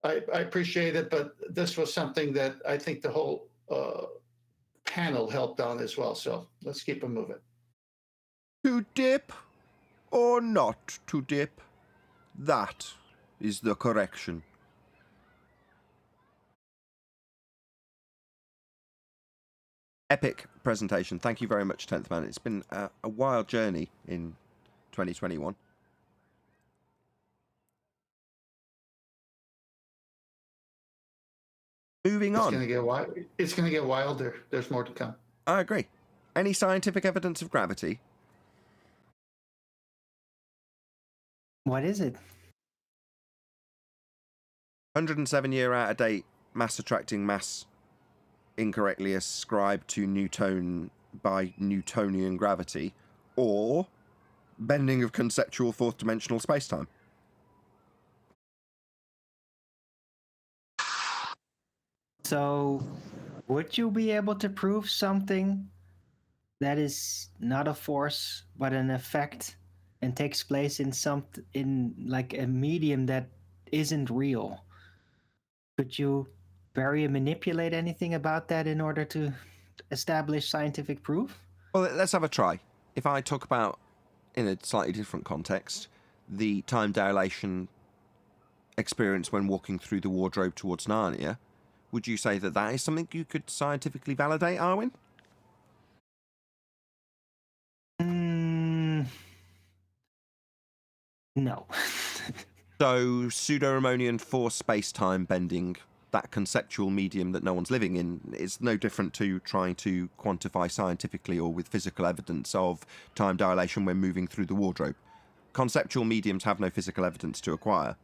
I appreciate it. But this was something that I think the whole panel helped on as well. So let's keep it moving. To dip or not to dip, that is the correction. Epic presentation. Thank you very much, 10th Man. It's been a wild journey in 2021. Moving It's on. gonna get wild. It's gonna get wilder. There's more to come. I agree. Any scientific evidence of gravity? What is it? 107-year out-of-date mass attracting mass incorrectly ascribed to Newton by Newtonian gravity, or bending of conceptual fourth-dimensional space-time. So, would you be able to prove something that is not a force but an effect and takes place in like a medium that isn't real? Could you vary and manipulate anything about that in order to establish scientific proof? Well, let's have a try. If I talk about, in a slightly different context, the time dilation experience when walking through the wardrobe towards Narnia, would you say that that is something you could scientifically validate, Arwin? No. So, pseudo-Ramonian force space-time bending, that conceptual medium that no one's living in, is no different to trying to quantify scientifically or with physical evidence of time dilation when moving through the wardrobe. Conceptual mediums have no physical evidence to acquire.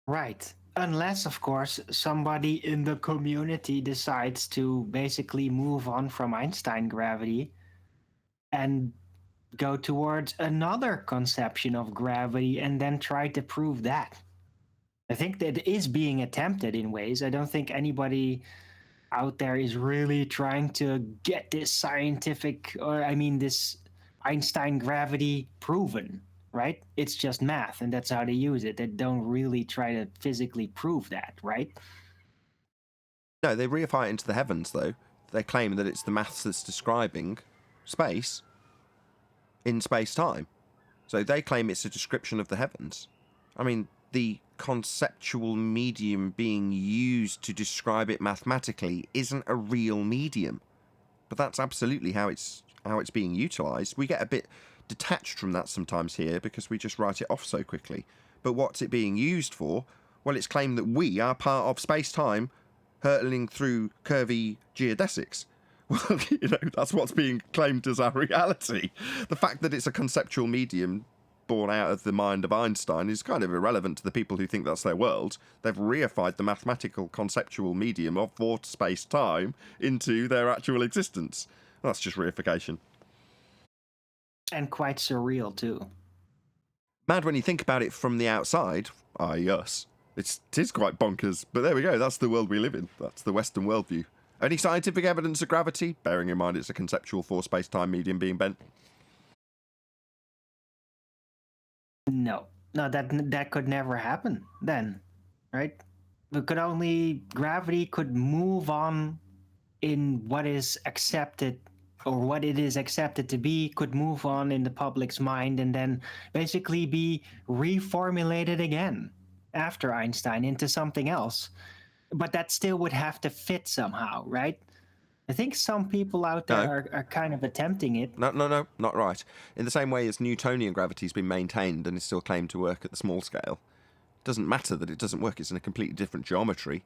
Right. Unless, of course, somebody in the community decides to basically move on from Einstein gravity and go towards another conception of gravity and then try to prove that. I think that is being attempted in ways. I don't think anybody out there is really trying to get this scientific, or I mean, this Einstein gravity proven, right? It's just math, and that's how they use it. They don't really try to physically prove that, right? No, they reify it into the heavens, though. They claim that it's the maths that's describing space in space-time. So they claim it's a description of the heavens. I mean, the conceptual medium being used to describe it mathematically isn't a real medium. But that's absolutely how it's being utilised. We get a bit detached from that sometimes here because we just write it off so quickly. But what's it being used for? Well, it's claimed that we are part of space-time hurtling through curvy geodesics. Well, that's what's being claimed as our reality. The fact that it's a conceptual medium born out of the mind of Einstein is kind of irrelevant to the people who think that's their world. They've reified the mathematical conceptual medium of fourth space-time into their actual existence. That's just reification. And quite surreal, too. Mad when you think about it from the outside, i.e. us. It is quite bonkers, but there we go, that's the world we live in. That's the Western worldview. Any scientific evidence of gravity, bearing in mind it's a conceptual four space-time medium being bent? No, that could never happen then, right? Gravity could move on in what is accepted, or what it is accepted to be, could move on in the public's mind and then basically be reformulated again after Einstein into something else. But that still would have to fit somehow, right? I think some people out there are kind of attempting it. No, not right. In the same way as Newtonian gravity has been maintained and is still claimed to work at the small scale, it doesn't matter that it doesn't work. It's in a completely different geometry.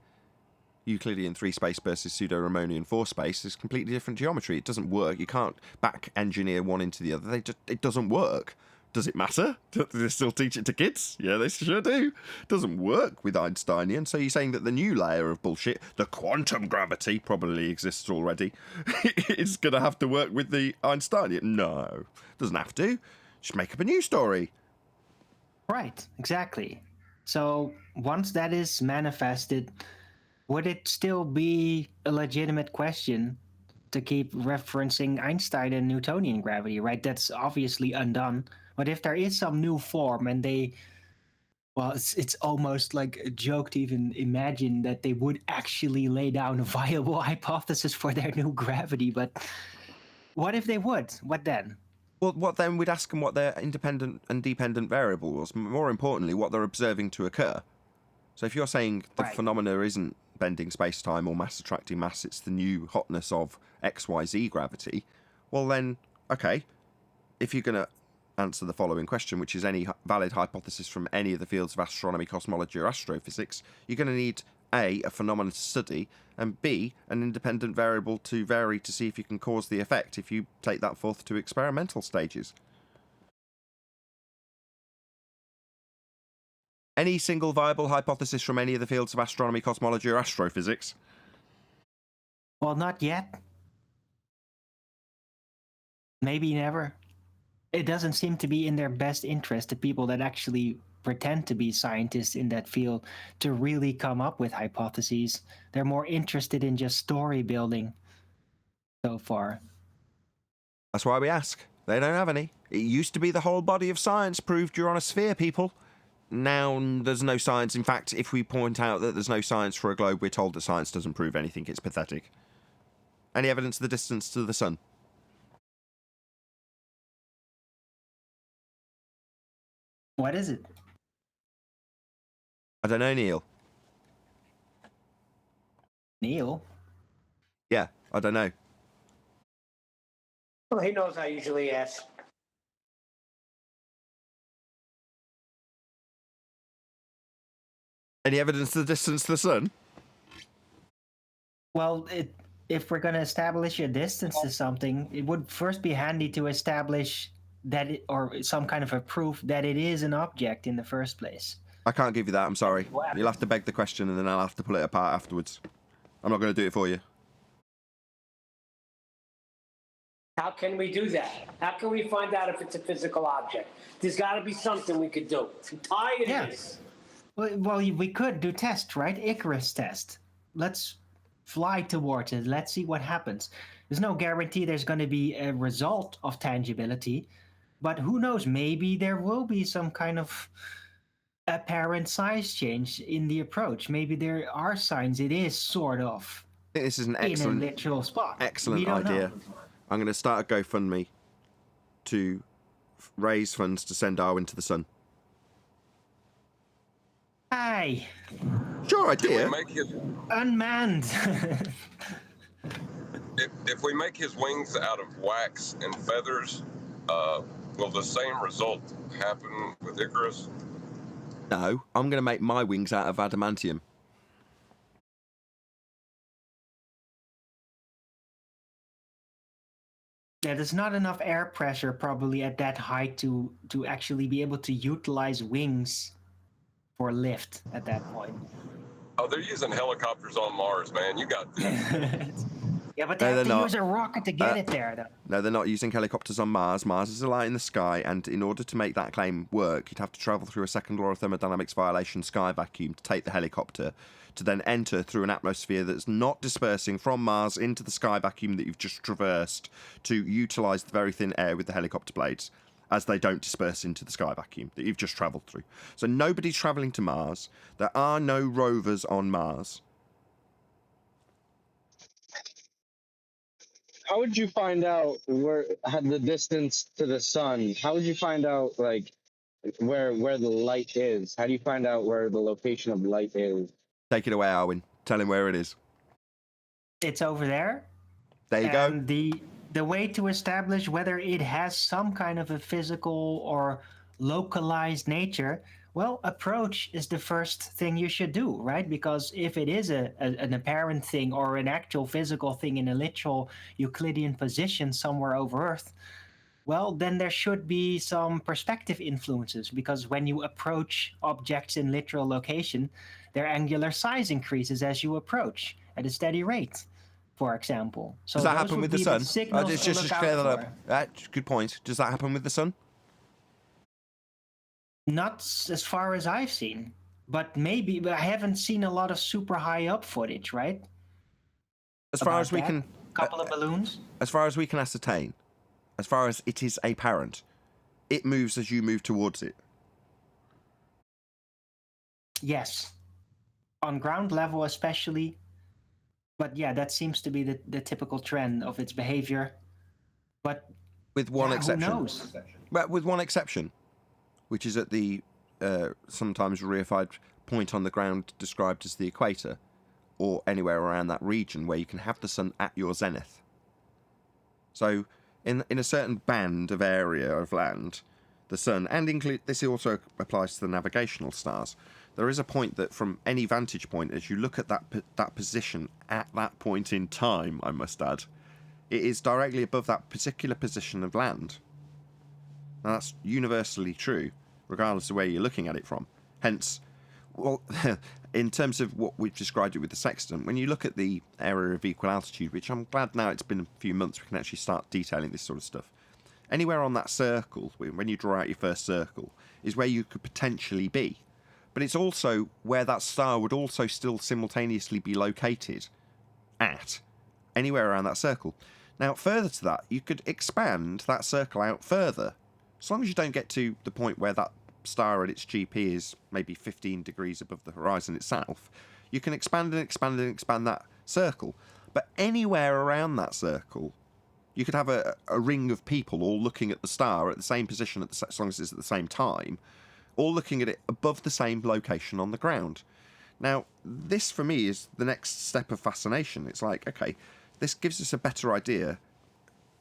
Euclidean 3 space versus pseudo-Ramonian 4 space is completely different geometry. It doesn't work. You can't back engineer one into the other. It doesn't work. Does it matter? Do they still teach it to kids? Yeah, they sure do. It doesn't work with Einsteinian. So you're saying that the new layer of bullshit, the quantum gravity, probably exists already. It's going to have to work with the Einsteinian? No, doesn't have to. Just make up a new story. Right, exactly. So once that is manifested, would it still be a legitimate question to keep referencing Einstein and Newtonian gravity, right? That's obviously undone. But if there is some new form and it's almost like a joke to even imagine that they would actually lay down a viable hypothesis for their new gravity. But what if they would? What then? Well, what then? We'd ask them what their independent and dependent variable was. More importantly, what they're observing to occur. So if you're saying the phenomena isn't bending space-time or mass attracting mass, it's the new hotness of XYZ gravity, well then, okay, if you're going to answer the following question, which is any valid hypothesis from any of the fields of astronomy, cosmology, or astrophysics, you're going to need A, a phenomenon to study, and B, an independent variable to vary to see if you can cause the effect if you take that forth to experimental stages. Any single viable hypothesis from any of the fields of astronomy, cosmology, or astrophysics? Well, not yet. Maybe never. It doesn't seem to be in their best interest, the people that actually pretend to be scientists in that field, to really come up with hypotheses. They're more interested in just story building so far. That's why we ask. They don't have any. It used to be the whole body of science proved you're on a sphere, people. Now there's no science. In fact, if we point out that there's no science for a globe, we're told that science doesn't prove anything. It's pathetic. Any evidence of the distance to the sun? What is it? I don't know, Neil. Neil? Yeah, I don't know. Well, he knows I usually ask. Any evidence of the distance to the sun? Well, if we're going to establish a distance to something, it would first be handy to establish that it, or some kind of a proof that it is an object in the first place. I can't give you that, I'm sorry. What? You'll have to beg the question and then I'll have to pull it apart afterwards. I'm not going to do it for you. How can we do that? How can we find out if it's a physical object? There's got to be something we could do. I'm tired of this. Well, we could do tests, right? Icarus test. Let's fly towards it. Let's see what happens. There's no guarantee there's going to be a result of tangibility, but who knows? Maybe there will be some kind of apparent size change in the approach. Maybe there are signs it is sort of I think this is an in a literal spot. excellent idea. I'm going to start a GoFundMe to raise funds to send Darwin to the sun. Hi. Sure idea. Unmanned. If we make his wings out of wax and feathers, will the same result happen with Icarus? No, I'm going to make my wings out of adamantium. Yeah, there's not enough air pressure probably at that height to actually be able to utilize wings for lift at that point. Oh, they're using helicopters on Mars, man. You got this. Yeah, but they have to use a rocket to get it there, though. No, they're not using helicopters on Mars. Mars is a light in the sky, and in order to make that claim work, you'd have to travel through a second law of thermodynamics violation sky vacuum to take the helicopter, to then enter through an atmosphere that's not dispersing from Mars into the sky vacuum that you've just traversed to utilise the very thin air with the helicopter blades, as they don't disperse into the sky vacuum that you've just travelled through. So nobody's travelling to Mars. There are no rovers on Mars. How would you find out the distance to the sun? How would you find out like where the light is? How do you find out where the location of light is? Take it away, Arwin. Tell him where it is. It's over there. There you go. The way to establish whether it has some kind of a physical or localized nature, well, approach is the first thing you should do, right? Because if it is an apparent thing or an actual physical thing in a literal Euclidean position somewhere over Earth, well, then there should be some perspective influences, because when you approach objects in literal location, their angular size increases as you approach at a steady rate, for example. So does that happen with the sun? Just clear that up. Good point. Does that happen with the sun? Not as far as I've seen, but maybe. But I haven't seen a lot of super high up footage, right? As far as we can, couple of balloons. As far as we can ascertain, as far as it is apparent, it moves as you move towards it. Yes, on ground level especially. But yeah, that seems to be the typical trend of its behavior. But with one exception. Who knows? But with one exception, which is at the sometimes reified point on the ground described as the equator, or anywhere around that region where you can have the sun at your zenith. So in a certain band of area of land, the sun, and this also applies to the navigational stars. There is a point that from any vantage point, as you look at that position at that point in time, I must add, it is directly above that particular position of land. Now, that's universally true, regardless of where you're looking at it from. Hence, well, in terms of what we've described it with the sextant, when you look at the area of equal altitude, which I'm glad now it's been a few months we can actually start detailing this sort of stuff, anywhere on that circle, when you draw out your first circle, is where you could potentially be. But it's also where that star would also still simultaneously be located at, anywhere around that circle. Now, further to that, you could expand that circle out further. As long as you don't get to the point where that star at its GP is maybe 15 degrees above the horizon itself, you can expand and expand and expand that circle. But anywhere around that circle, you could have a ring of people all looking at the star at the same position, as long as it's at the same time, all looking at it above the same location on the ground. Now, this for me is the next step of fascination. It's like, okay, this gives us a better idea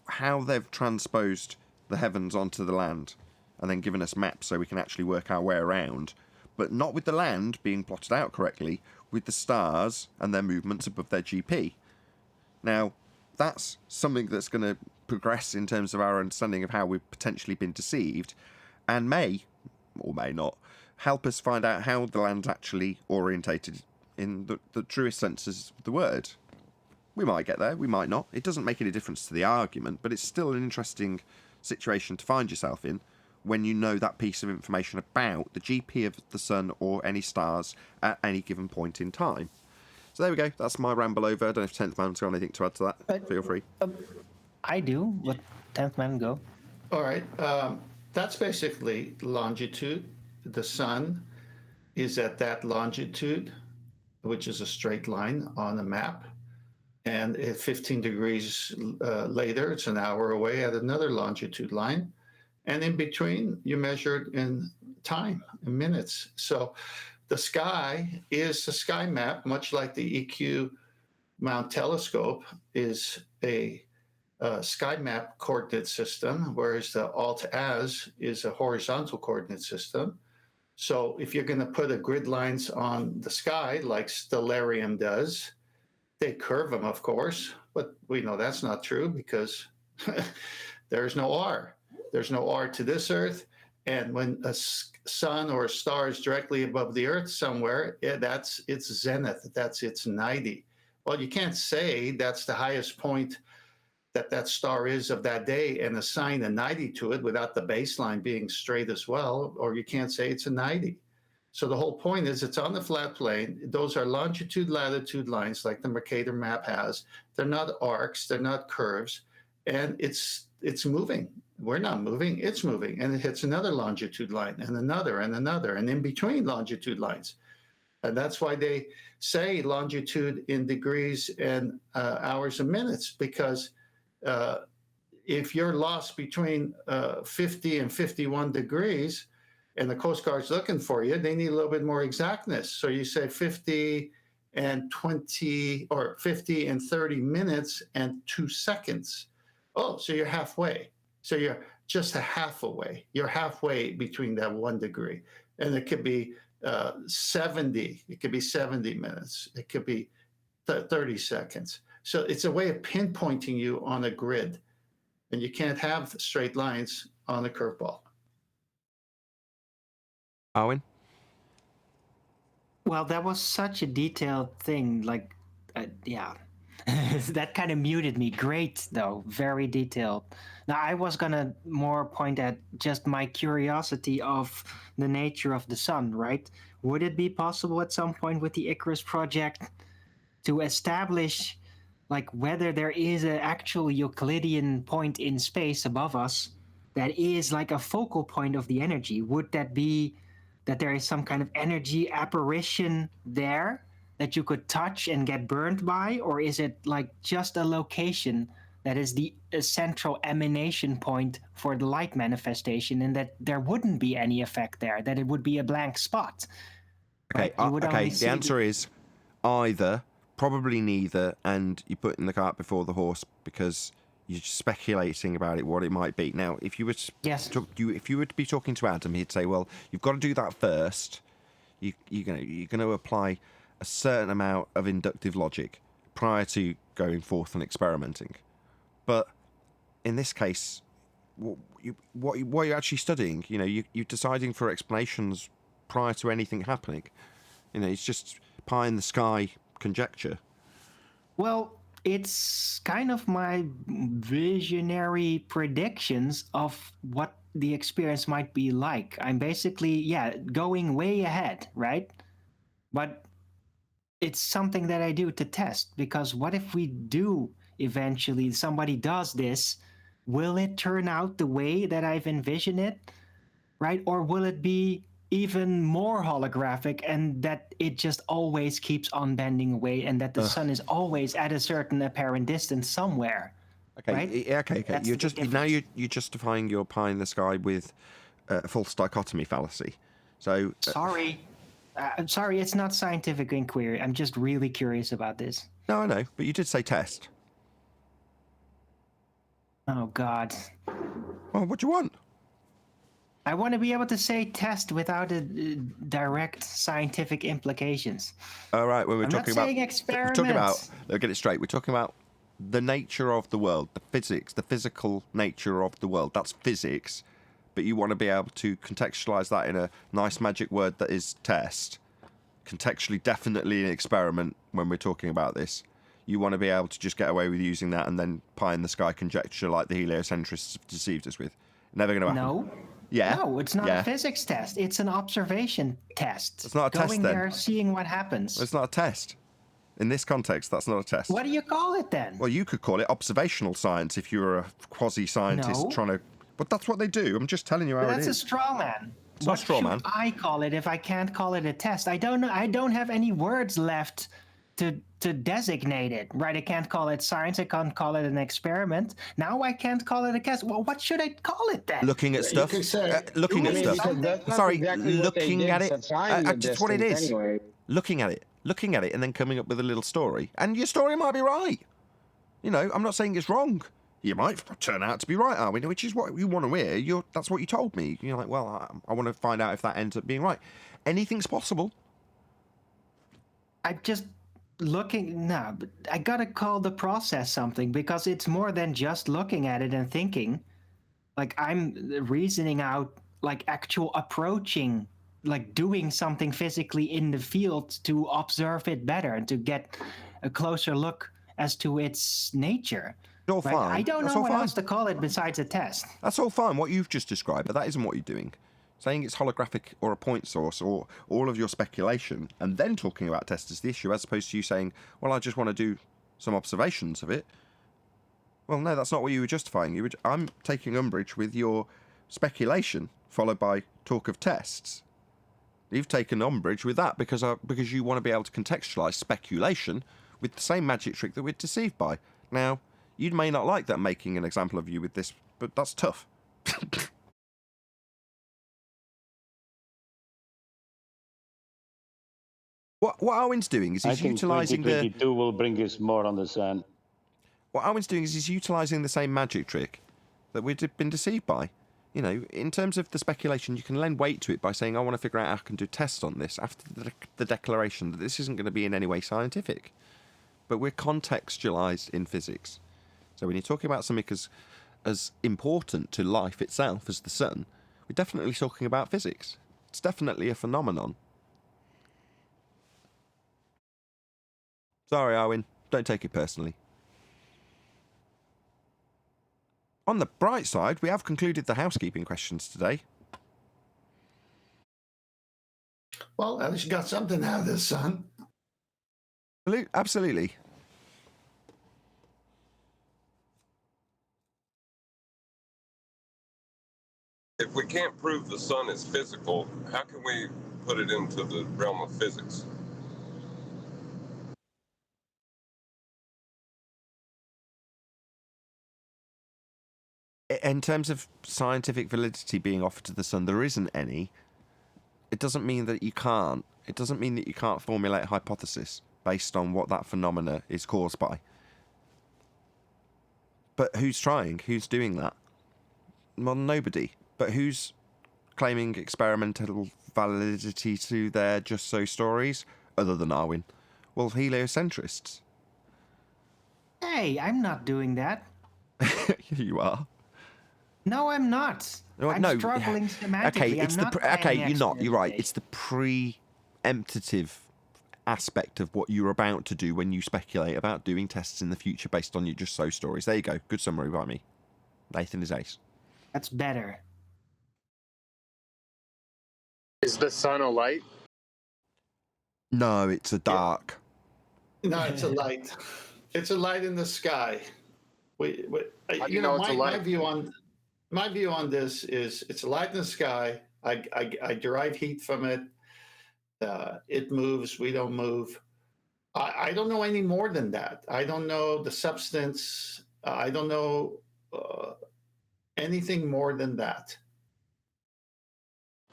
how they've transposed the heavens onto the land and then given us maps so we can actually work our way around, but not with the land being plotted out correctly, with the stars and their movements above their GP. Now, that's something that's going to progress in terms of our understanding of how we've potentially been deceived, and may, or may not, help us find out how the land's actually orientated in the truest senses of the word. We might get there, we might not. It doesn't make any difference to the argument, but it's still an interesting situation to find yourself in when you know that piece of information about the GP of the sun or any stars at any given point in time. So there we go. That's my ramble over. I don't know if 10th Man's got anything to add to that. Feel free. I do. Let 10th Man go. All right. That's basically longitude. The sun is at that longitude, which is a straight line on a map. And at 15 degrees later, it's an hour away at another longitude line. And in between, you measure it in time, in minutes. So the sky is a sky map, much like the EQ Mount Telescope is a sky map coordinate system, whereas the Alt-Az is a horizontal coordinate system. So if you're going to put a grid lines on the sky, like Stellarium does, they curve them, of course, but we know that's not true because there's no R. There's no R to this Earth. And when a sun or a star is directly above the Earth somewhere, that's its zenith, that's its 90. Well, you can't say that's the highest point that star is of that day and assign a 90 to it without the baseline being straight as well, or you can't say it's a 90. So the whole point is it's on the flat plane. Those are longitude, latitude lines like the Mercator map has. They're not arcs, they're not curves, and it's moving. We're not moving, it's moving, and it hits another longitude line and another and another, and in between longitude lines. And that's why they say longitude in degrees and hours and minutes, because if you're lost between 50 and 51 degrees, and the Coast Guard's looking for you, they need a little bit more exactness. So you say 50 and 20, or 50 and 30 minutes and 2 seconds. Oh, so you're halfway. So you're just a half away. You're halfway between that 1 degree. And it could be 70. It could be 70 minutes. It could be 30 seconds. So it's a way of pinpointing you on a grid. And you can't have straight lines on a curveball. Owen? Well, that was such a detailed thing. Like, yeah, that kind of muted me. Great, though. Very detailed. Now, I was going to more point at just my curiosity of the nature of the sun, right? Would it be possible at some point with the Icarus project to establish, like, whether there is an actual Euclidean point in space above us that is like a focal point of the energy? Would that be that there is some kind of energy apparition there that you could touch and get burned by? Or is it like just a location that is the central emanation point for the light manifestation, and that there wouldn't be any effect there, that it would be a blank spot? Okay, right? okay. The answer is either, probably neither, and you put in the cart before the horse because You're just speculating about it, what it might be. Now, if you were if you were to be talking to Adam, he'd say, "Well, you've got to do that first. You're going to apply a certain amount of inductive logic prior to going forth and experimenting." But in this case, what you're actually studying, you're deciding for explanations prior to anything happening. It's just pie in the sky conjecture. Well, it's kind of my visionary predictions of what the experience might be like. I'm basically, going way ahead, right? But it's something that I do to test, because what if we do eventually, somebody does this, will it turn out the way that I've envisioned it, right? Or will it be even more holographic, and that it just always keeps on bending away, and that the sun is always at a certain apparent distance somewhere? Okay, right? okay. That's You're the just difference. now you're justifying your pie in the sky with a false dichotomy fallacy. So Sorry. I'm sorry, it's not scientific inquiry. I'm just really curious about this. no, I know, but you did say test. Oh, God. Well, what do you want? I want to be able to say test without a direct scientific implications. All right, when we're I'm talking not about, saying we're experiments. talking about, let's get it straight. We're talking about the nature of the world, the physics, the physical nature of the world. That's physics, but you want to be able to contextualize that in a nice magic word that is test. Contextually, definitely an experiment when we're talking about this. You want to be able to just get away with using that and then pie in the sky conjecture like the heliocentrists have deceived us with. Never going to happen. No. Yeah. No, it's not Yeah. a physics test. It's an observation test. It's not a test, Going then. there, seeing what happens. It's not a test. In this context, that's not a test. What do you call it then? Well, you could call it observational science if you were a quasi-scientist No. trying to... But that's what they do. I'm just telling you how But it that's a is. straw man. It's not a straw man. What should I call it if I can't call it a test? I don't know. I don't have any words left to designate it, right? I can't call it science. I can't call it an experiment. Now I can't call it a test. Well, what should I call it then? Looking at stuff. could say- Looking at Doing stuff. something. That's not Sorry, exactly what they looking did at it. to find the That's what it distance is. anyway. Looking at it, and then coming up with a little story. And your story might be right. I'm not saying it's wrong. You might turn out to be right, Arwin, which is what you want to hear. That's what you told me. You're like, well, I want to find out if that ends up being right. Anything's possible. I'm just looking. No, but I gotta call the process something, because it's more than just looking at it and thinking. Like, I'm reasoning out, like, actual approaching, like doing something physically in the field to observe it better and to get a closer look as to its nature. It's all Right? fine. I don't That's know all what fine. else to call it besides a test. That's all fine, what you've just described, but that isn't what you're doing. Saying it's holographic or a point source or all of your speculation and then talking about test is the issue, as opposed to you saying, well, I just want to do some observations of it. Well, no, that's not what you were justifying. I'm taking umbrage with your speculation followed by talk of tests. You've taken umbrage with that because you want to be able to contextualize speculation with the same magic trick that we're deceived by. Now, you may not like that making an example of you with this, but that's tough. What Arwen's doing is I he's think utilising 2022 will bring us more on the sun. What Arwen's doing is he's utilising the same magic trick that we've been deceived by. In terms of the speculation, you can lend weight to it by saying, I want to figure out how I can do tests on this after the declaration that this isn't going to be in any way scientific. But we're contextualised in physics. So when you're talking about something as important to life itself as the sun, we're definitely talking about physics. It's definitely a phenomenon. Sorry, Arwen. Don't take it personally. On the bright side, we have concluded the housekeeping questions today. Well, at least you got something out of this, son. Absolutely. If we can't prove the sun is physical, how can we put it into the realm of physics? In terms of scientific validity being offered to the sun, there isn't any. It doesn't mean that you can't. It doesn't mean that you can't formulate a hypothesis based on what that phenomena is caused by. But who's trying? Who's doing that? Well, nobody. But who's claiming experimental validity to their just so stories, other than Arwin? Well, heliocentrists. Hey, I'm not doing that. You are. No, I'm not. No, I'm no. struggling semantically. Okay, it's I'm the not okay. You're not. You're right. experimentation. It's the preemptive aspect of what you're about to do when you speculate about doing tests in the future based on your just so stories. There you go. Good summary by me. Nathan is ace. That's better. Is the sun a light? No, it's a dark. No, it's a light. It's a light in the sky. How do you know it's a light? My view on this is it's a light in the sky. I derive heat from it. It moves. We don't move. I don't know any more than that. I don't know the substance. I don't know anything more than that.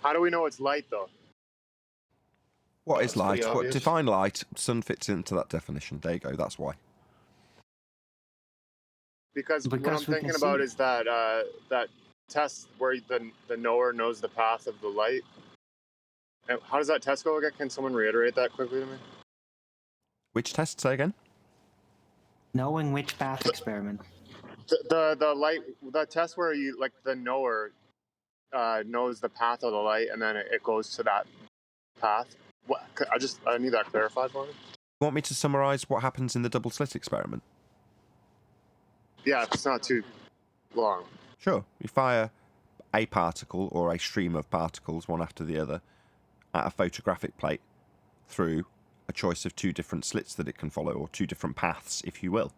How do we know it's light, though? What is That's pretty light? What obvious. define light? Sun fits into that definition. There you go. That's why. Because what I'm Because we can thinking about see. is that that test where the knower knows the path of the light. And how does that test go again? Can someone reiterate that quickly to me? Which test? Say again. Knowing which path experiment. The light, the test where you like the knower knows the path of the light, and then it goes to that path. What? I need that clarified for me. You want me to summarise what happens in the double slit experiment? Yeah, if it's not too long. Sure. You fire a particle or a stream of particles, one after the other, at a photographic plate through a choice of two different slits that it can follow, or two different paths, if you will.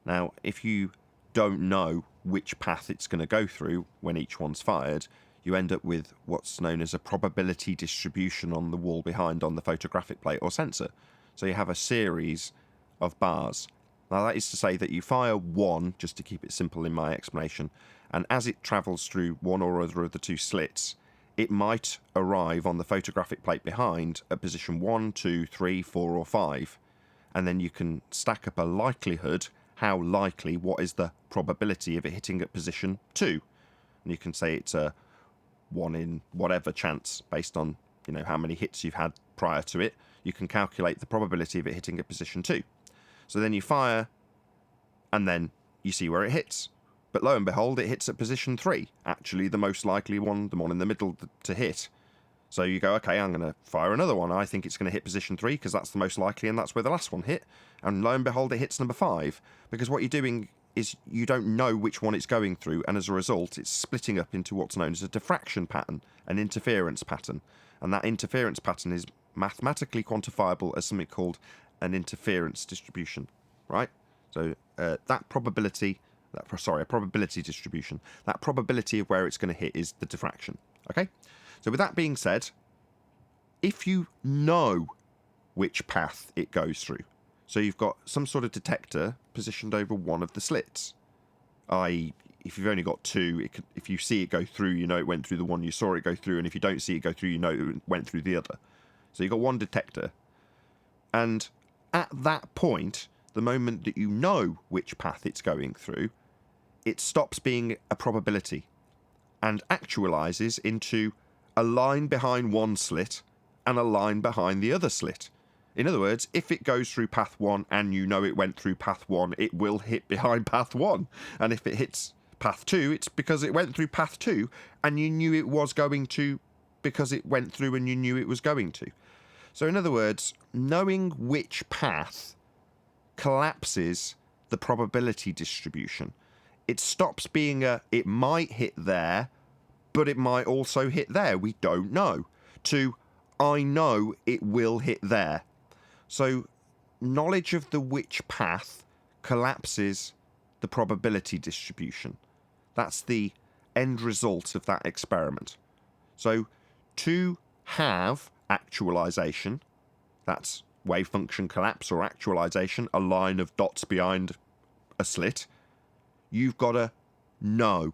Now, if you don't know which path it's going to go through when each one's fired, you end up with what's known as a probability distribution on the wall behind on the photographic plate or sensor. So you have a series of bars. Now, that is to say that you fire one, just to keep it simple in my explanation, and as it travels through one or other of the two slits, it might arrive on the photographic plate behind at position 1, 2, 3, 4, or 5. And then you can stack up a likelihood, how likely, what is the probability of it hitting at position 2. And you can say it's a 1 in whatever chance based on, how many hits you've had prior to it. You can calculate the probability of it hitting at position 2. So then you fire, and then you see where it hits. But lo and behold, it hits at position 3, actually the most likely one, the one in the middle to hit. So you go, okay, I'm going to fire another one. I think it's going to hit position 3 because that's the most likely and that's where the last one hit. And lo and behold, it hits number 5. Because what you're doing is you don't know which one it's going through, and as a result, it's splitting up into what's known as a diffraction pattern, an interference pattern. And that interference pattern is mathematically quantifiable as something called an interference distribution, right? So a probability distribution. That probability of where it's going to hit is the diffraction, okay? So with that being said, if you know which path it goes through, so you've got some sort of detector positioned over one of the slits, i.e. if you've only got two, if you see it go through, you know it went through the one you saw it go through, and if you don't see it go through, you know it went through the other. So you've got one detector. And at that point, the moment that you know which path it's going through, it stops being a probability and actualizes into a line behind one slit and a line behind the other slit. In other words, if it goes through path 1 and you know it went through path 1, it will hit behind path 1. And if it hits path 2, it's because it went through path 2 and you knew it was going to because it went through and you knew it was going to. So in other words, knowing which path collapses the probability distribution. It stops being it might hit there, but it might also hit there. We don't know. To, I know it will hit there. So knowledge of the which path collapses the probability distribution. That's the end result of that experiment. So to have actualization, that's wave function collapse or actualization, a line of dots behind a slit, you've got to know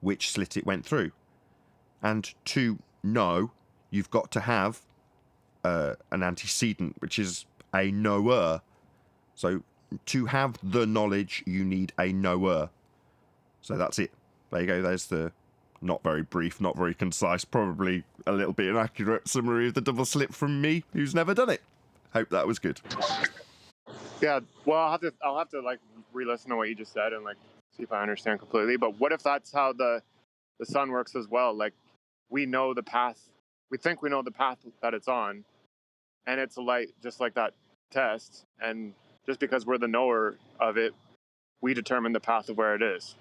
which slit it went through. And to know, you've got to have an antecedent, which is a knower. So to have the knowledge, you need a knower. So that's it. There you go. There's the not very brief, not very concise, probably a little bit inaccurate summary of the double slit from me, who's never done it. Hope that was good. Yeah, well, I'll have to like re-listen to what you just said and like see if I understand completely. But what if that's how the sun works as well? Like, we know the path. We think we know the path that it's on, and it's a light just like that test. And just because we're the knower of it, we determine the path of where it is.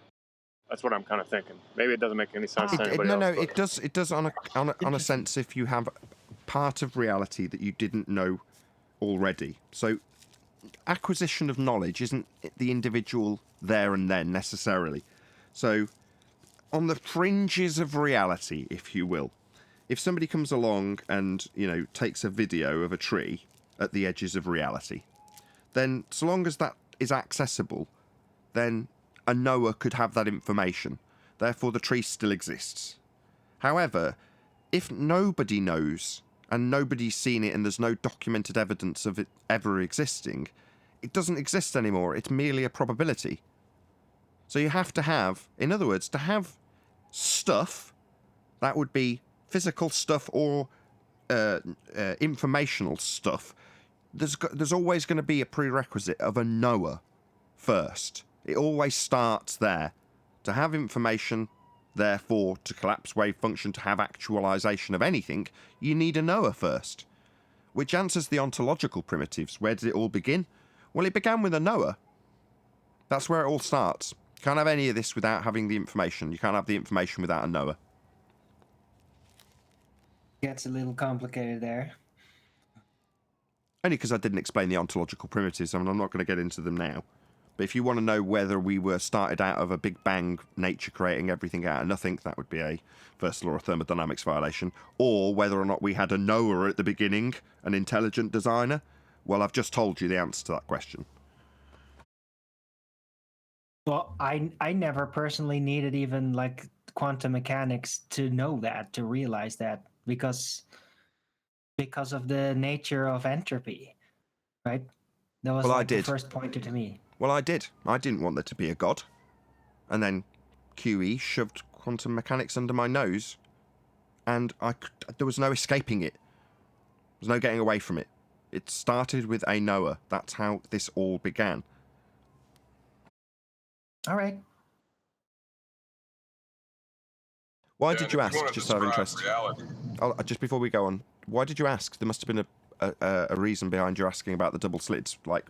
That's what I'm kind of thinking. Maybe it doesn't make any sense to anybody else. No, it does. It does on a sense if you have part of reality that you didn't know already. So acquisition of knowledge isn't the individual there and then necessarily. So on the fringes of reality, if you will, if somebody comes along and, you know, takes a video of a tree at the edges of reality, then so long as that is accessible, then a knower could have that information. Therefore, the tree still exists. However, if nobody knows and nobody's seen it and there's no documented evidence of it ever existing, it doesn't exist anymore. It's merely a probability. So you have to have, in other words, to have stuff, that would be physical stuff or informational stuff, there's always going to be a prerequisite of a knower first. It always starts there. To have information, therefore, to collapse wave function, to have actualization of anything, you need a knower first. Which answers the ontological primitives. Where did it all begin? Well, it began with a knower. That's where it all starts. You can't have any of this without having the information. You can't have the information without a knower. Gets a little complicated there. Only because I didn't explain the ontological primitives. I mean, I'm not going to get into them now. But if you want to know whether we were started out of a big bang, nature creating everything out of nothing, that would be a first law of thermodynamics violation. Or whether or not we had a knower at the beginning, an intelligent designer, well, I've just told you the answer to that question. Well, I never personally needed even like quantum mechanics to know that, to realize that, because of the nature of entropy, right? That was like the first pointer to me. Well, I did. I didn't want there to be a god. And then QE shoved quantum mechanics under my nose, and there was no escaping it. There was no getting away from it. It started with a knower. That's how this all began. All right. Why did you ask, just out of interest? Just before we go on, why did you ask? There must have been a reason behind you asking about the double slits, like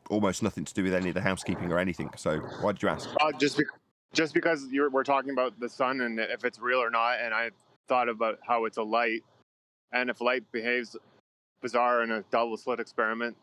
almost nothing to do with any of the housekeeping or anything. So why did you ask? Just because we're talking about the sun and if it's real or not, and I thought about how it's a light, and if light behaves bizarre in a double slit experiment,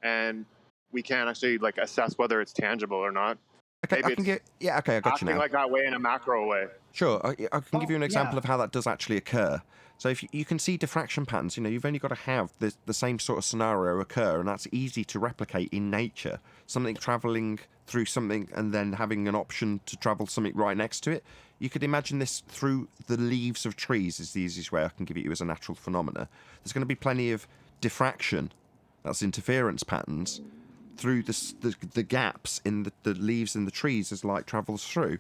and we can't actually like assess whether it's tangible or not. Okay, I got you now. Acting like that way in a macro way. Sure, I can give you an example of how that does actually occur. So if you can see diffraction patterns, you know, you've only got to have the same sort of scenario occur, and that's easy to replicate in nature. Something travelling through something and then having an option to travel something right next to it. You could imagine this through the leaves of trees is the easiest way I can give it you as a natural phenomena. There's going to be plenty of diffraction, that's interference patterns, through the gaps in the leaves in the trees as light travels through.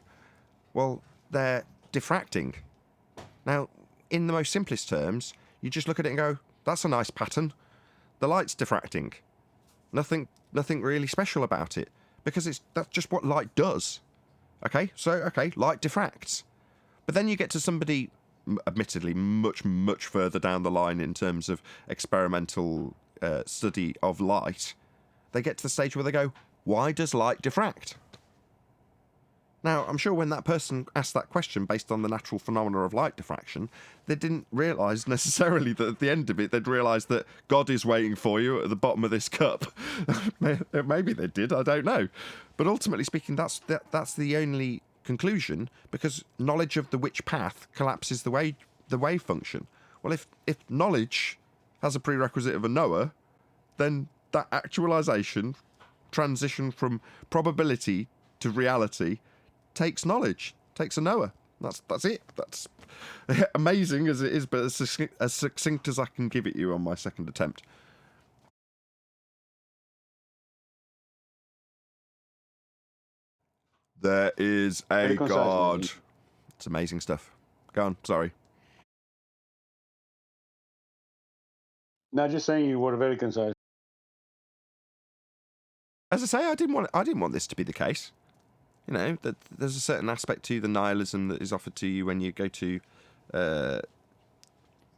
Well, they're diffracting. Now, in the most simplest terms, you just look at it and go, that's a nice pattern. The light's diffracting. Nothing really special about it, because that's just what light does. Okay, light diffracts. But then you get to somebody, admittedly, much, much further down the line in terms of experimental study of light. They get to the stage where they go, why does light diffract? Now, I'm sure when that person asked that question based on the natural phenomena of light diffraction, they didn't realise necessarily that at the end of it, they'd realise that God is waiting for you at the bottom of this cup. Maybe they did, I don't know. But ultimately speaking, that's the only conclusion, because knowledge of the which path collapses the wave function. Well, if knowledge has a prerequisite of a knower, then that actualisation, transition from probability to reality, takes knowledge, takes a knower. That's it. That's amazing as it is, but as succinct as I can give it you on my second attempt. There is a Very concise, God. Nathan. It's amazing stuff. Go on, sorry. No, just saying you were very concise. As I say, I didn't want this to be the case. You know, that there's a certain aspect to the nihilism that is offered to you when you go to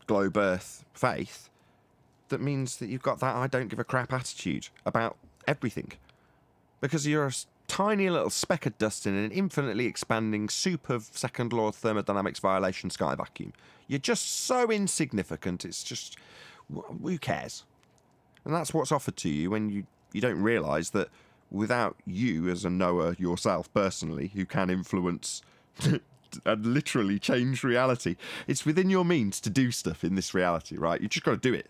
globe Earth faith that means that you've got that I don't give a crap attitude about everything. Because you're a tiny little speck of dust in an infinitely expanding soup of second law thermodynamics violation sky vacuum. You're just so insignificant, it's just, who cares? And that's what's offered to you when you don't realise that without you as a knower yourself personally, who can influence and literally change reality, it's within your means to do stuff in this reality, right? You just got to do it.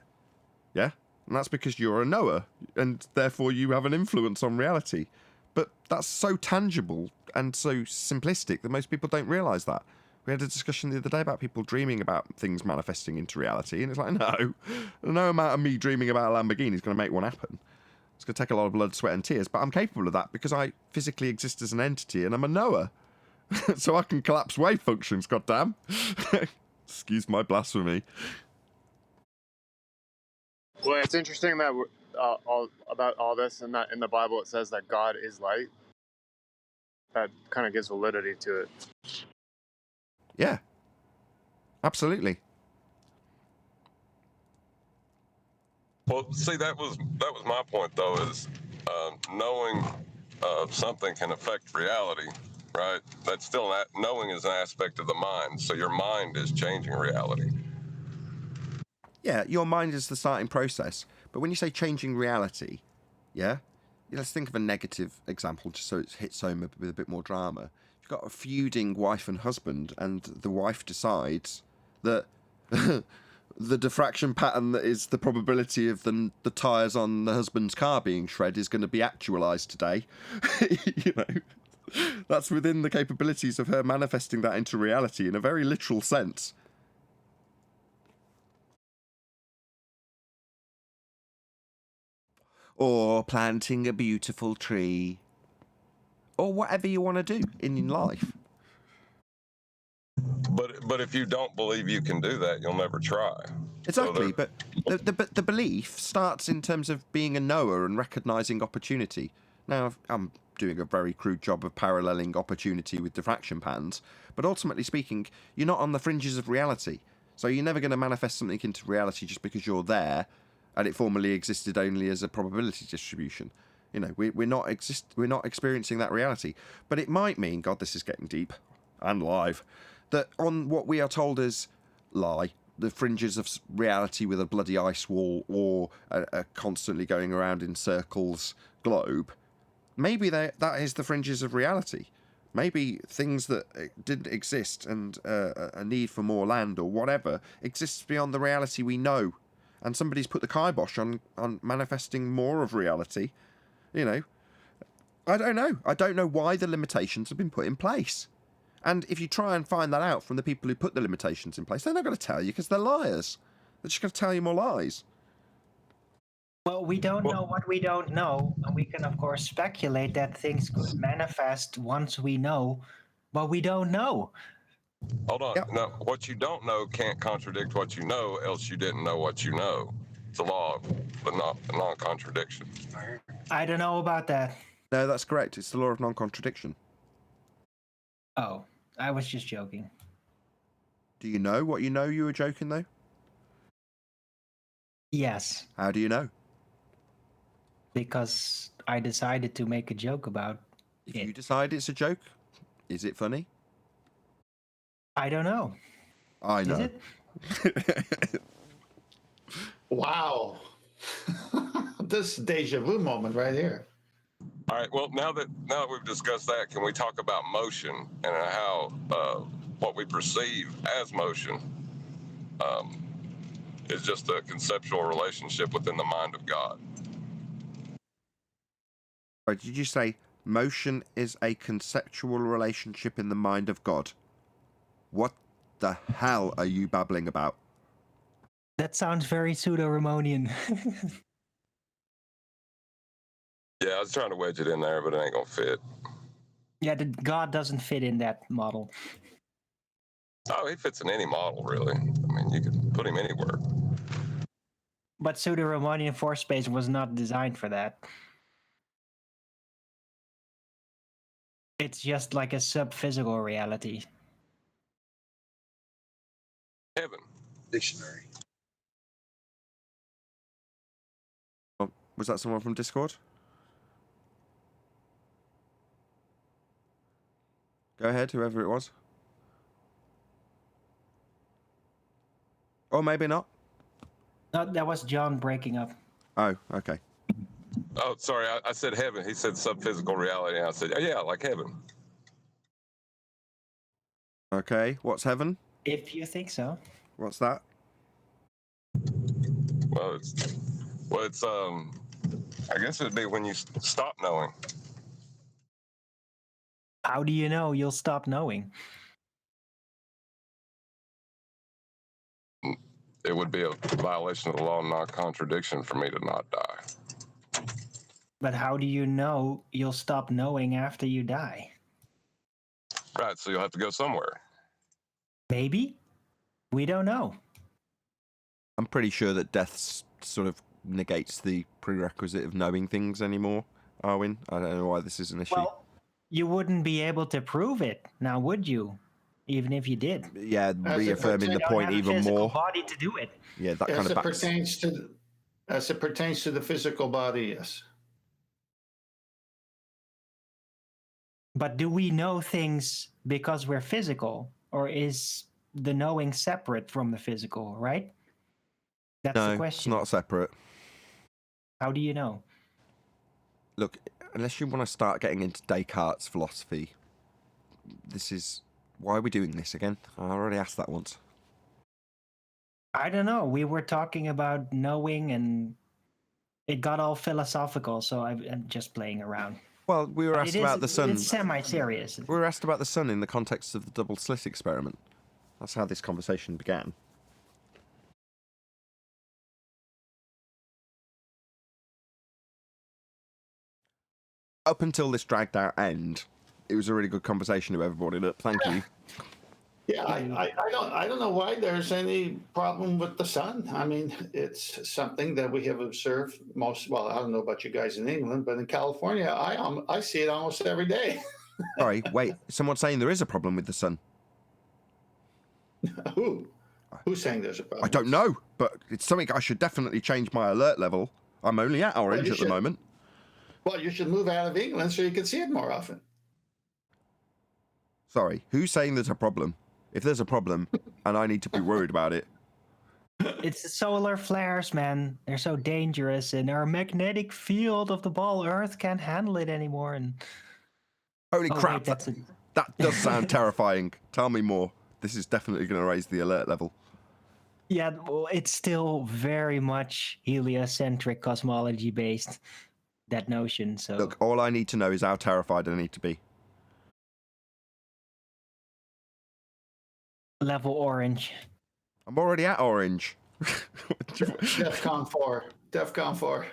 Yeah? And that's because you're a knower, and therefore you have an influence on reality. But that's so tangible and so simplistic that most people don't realise that. We had a discussion the other day about people dreaming about things manifesting into reality, and it's like, no amount of me dreaming about a Lamborghini is going to make one happen. It's going to take a lot of blood, sweat and tears, but I'm capable of that because I physically exist as an entity and I'm a knower. So I can collapse wave functions, goddamn. Excuse my blasphemy. Well, it's interesting that all about all this, and that in the Bible it says that God is light. That kind of gives validity to it. Yeah, absolutely. Well, see, that was my point, though, is knowing something can affect reality, right? That's still knowing is an aspect of the mind. So your mind is changing reality. Yeah, your mind is the starting process. But when you say changing reality, yeah, let's think of a negative example just so it hits home with a bit more drama. You've got a feuding wife and husband, and the wife decides that the diffraction pattern that is the probability of the tyres on the husband's car being shred is going to be actualised today. You know, that's within the capabilities of her manifesting that into reality in a very literal sense. Or planting a beautiful tree. Or whatever you want to do in life. But if you don't believe you can do that, you'll never try. Exactly, but the belief starts in terms of being a knower and recognising opportunity. Now, I'm doing a very crude job of paralleling opportunity with diffraction patterns, but ultimately speaking, you're not on the fringes of reality. So you're never going to manifest something into reality just because you're there and it formerly existed only as a probability distribution. You know, we're not experiencing that reality. But it might mean, God, this is getting deep and live, that on what we are told as lie, the fringes of reality with a bloody ice wall or a constantly going around in circles globe, maybe that is the fringes of reality. Maybe things that didn't exist and a need for more land or whatever exists beyond the reality we know. And somebody's put the kibosh on manifesting more of reality. You know, I don't know. I don't know why the limitations have been put in place. And if you try and find that out from the people who put the limitations in place, they're not going to tell you because they're liars. They're just going to tell you more lies. Well, we don't know what we don't know, and we can, of course, speculate that things could manifest once we know what we don't know. Hold on. Yep. No, what you don't know can't contradict what you know, else you didn't know what you know. It's a law of the non-contradiction. I don't know about that. No, that's correct. It's the law of non-contradiction. Oh, I was just joking. Do you know what you know you were joking, though? Yes. How do you know? Because I decided to make a joke about If it. you decide it's a joke, is it funny? I don't know. I know. Is it? Wow. This deja vu moment right here. All right. Well, now that we've discussed that, can we talk about motion and how what we perceive as motion is just a conceptual relationship within the mind of God? Or did you say motion is a conceptual relationship in the mind of God? What the hell are you babbling about? That sounds very pseudo-Ramonian. Yeah, I was trying to wedge it in there, but it ain't gonna fit. Yeah, the God doesn't fit in that model. Oh, he fits in any model, really. I mean, you could put him anywhere. But so the Riemannian force space was not designed for that. It's just like a sub-physical reality. Heaven. Dictionary. Oh, was that someone from Discord? Go ahead, whoever it was. Or maybe not. No, that was John breaking up. Oh, okay. Oh, sorry, I said heaven. He said sub-physical reality. And I said, oh, yeah, like heaven. Okay, what's heaven? If you think so. What's that? Well, it's I guess it'd be when you stop knowing. How do you know you'll stop knowing? It would be a violation of the law of non-contradiction for me to not die. But how do you know you'll stop knowing after you die? Right, so you'll have to go somewhere. Maybe? We don't know. I'm pretty sure that death sort of negates the prerequisite of knowing things anymore, Arwin. I don't know why this is an issue. Well, you wouldn't be able to prove it, now would you? Even if you did. Yeah, reaffirming the point even more. Body to do it. Yeah, that kind of backs. As it pertains to the physical body, yes. But do we know things because we're physical, or is the knowing separate from the physical, right? That's the question. It's not separate. How do you know? Look, unless you want to start getting into Descartes' philosophy, this is... Why are we doing this again? I already asked that once. I don't know. We were talking about knowing and it got all philosophical, so I'm just playing around. Well, we were asked about the sun. It's semi-serious. We were asked about the sun in the context of the double slit experiment. That's how this conversation began. Up until this dragged out end, it was a really good conversation. Whoever brought it up, thank you. Yeah, I don't know why there's any problem with the sun. I mean, it's something that we have observed well, I don't know about you guys in England, but in California, I see it almost every day. Sorry, wait. Someone's saying there is a problem with the sun. Who's saying there's a problem? I don't know, but it's something I should definitely change my alert level. I'm only at orange at the moment. Well, you should move out of England so you can see it more often. Sorry, who's saying there's a problem? If there's a problem and I need to be worried about it. It's the solar flares, man. They're so dangerous, and our magnetic field of the ball Earth can't handle it anymore. And holy crap, wait, that does sound terrifying. Tell me more. This is definitely going to raise the alert level. Yeah, well, it's still very much heliocentric cosmology based, that notion. So look, all I need to know is how terrified I need to be. Level orange. I'm already at orange. DEFCON 4. DEFCON 4.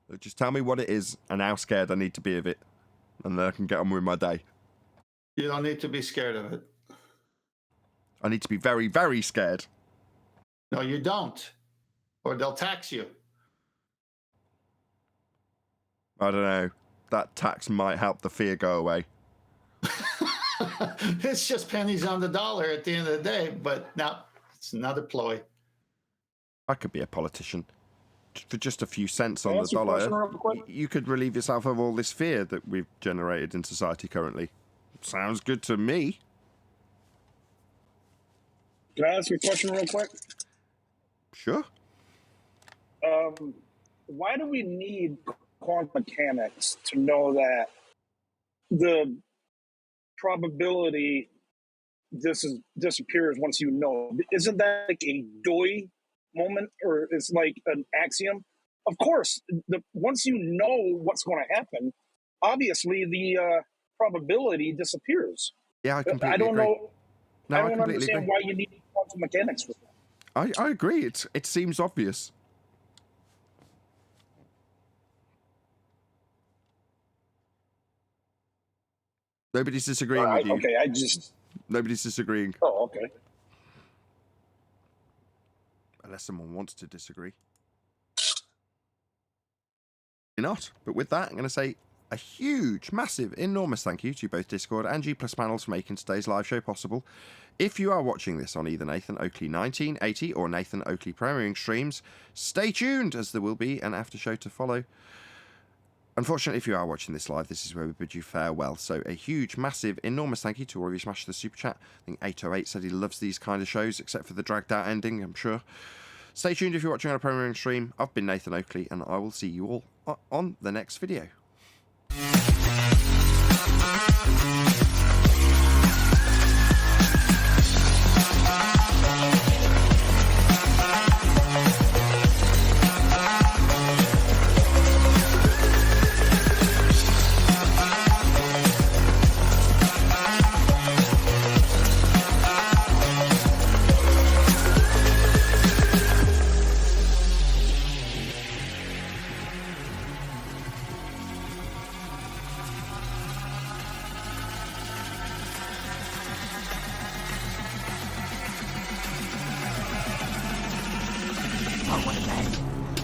Look, just tell me what it is and how scared I need to be of it. And then I can get on with my day. You don't need to be scared of it. I need to be very, very scared. No, you don't. Or they'll tax you. I don't know. That tax might help the fear go away. It's just pennies on the dollar at the end of the day, but now it's another ploy. I could be a politician. For just a few cents on the dollar, you could relieve yourself of all this fear that we've generated in society currently. Sounds good to me. Can I ask you a question real quick? Sure. Why do we need quantum mechanics to know that the probability disappears once you know? Isn't that like a Dewey moment, or it's like an axiom? Of course, once you know what's going to happen, obviously the probability disappears. Yeah, I completely I don't agree. know. No, I don't understand why you need quantum mechanics for that. I agree. It seems obvious. Nobody's disagreeing All right, with you. okay, I just. Nobody's disagreeing. Oh, okay. Unless someone wants to disagree. You're not. But with that, I'm going to say a huge, massive, enormous thank you to both Discord and G+ panels for making today's live show possible. If you are watching this on either Nathan Oakley 1980 or Nathan Oakley premiering streams, stay tuned, as there will be an after show to follow. Unfortunately, if you are watching this live, this is where we bid you farewell. So a huge, massive, enormous thank you to all of you smashed the super chat. I think 808 said he loves these kind of shows, except for the dragged out ending, I'm sure. Stay tuned if you're watching on a premiering stream. I've been Nathan Oakley, and I will see you all on the next video.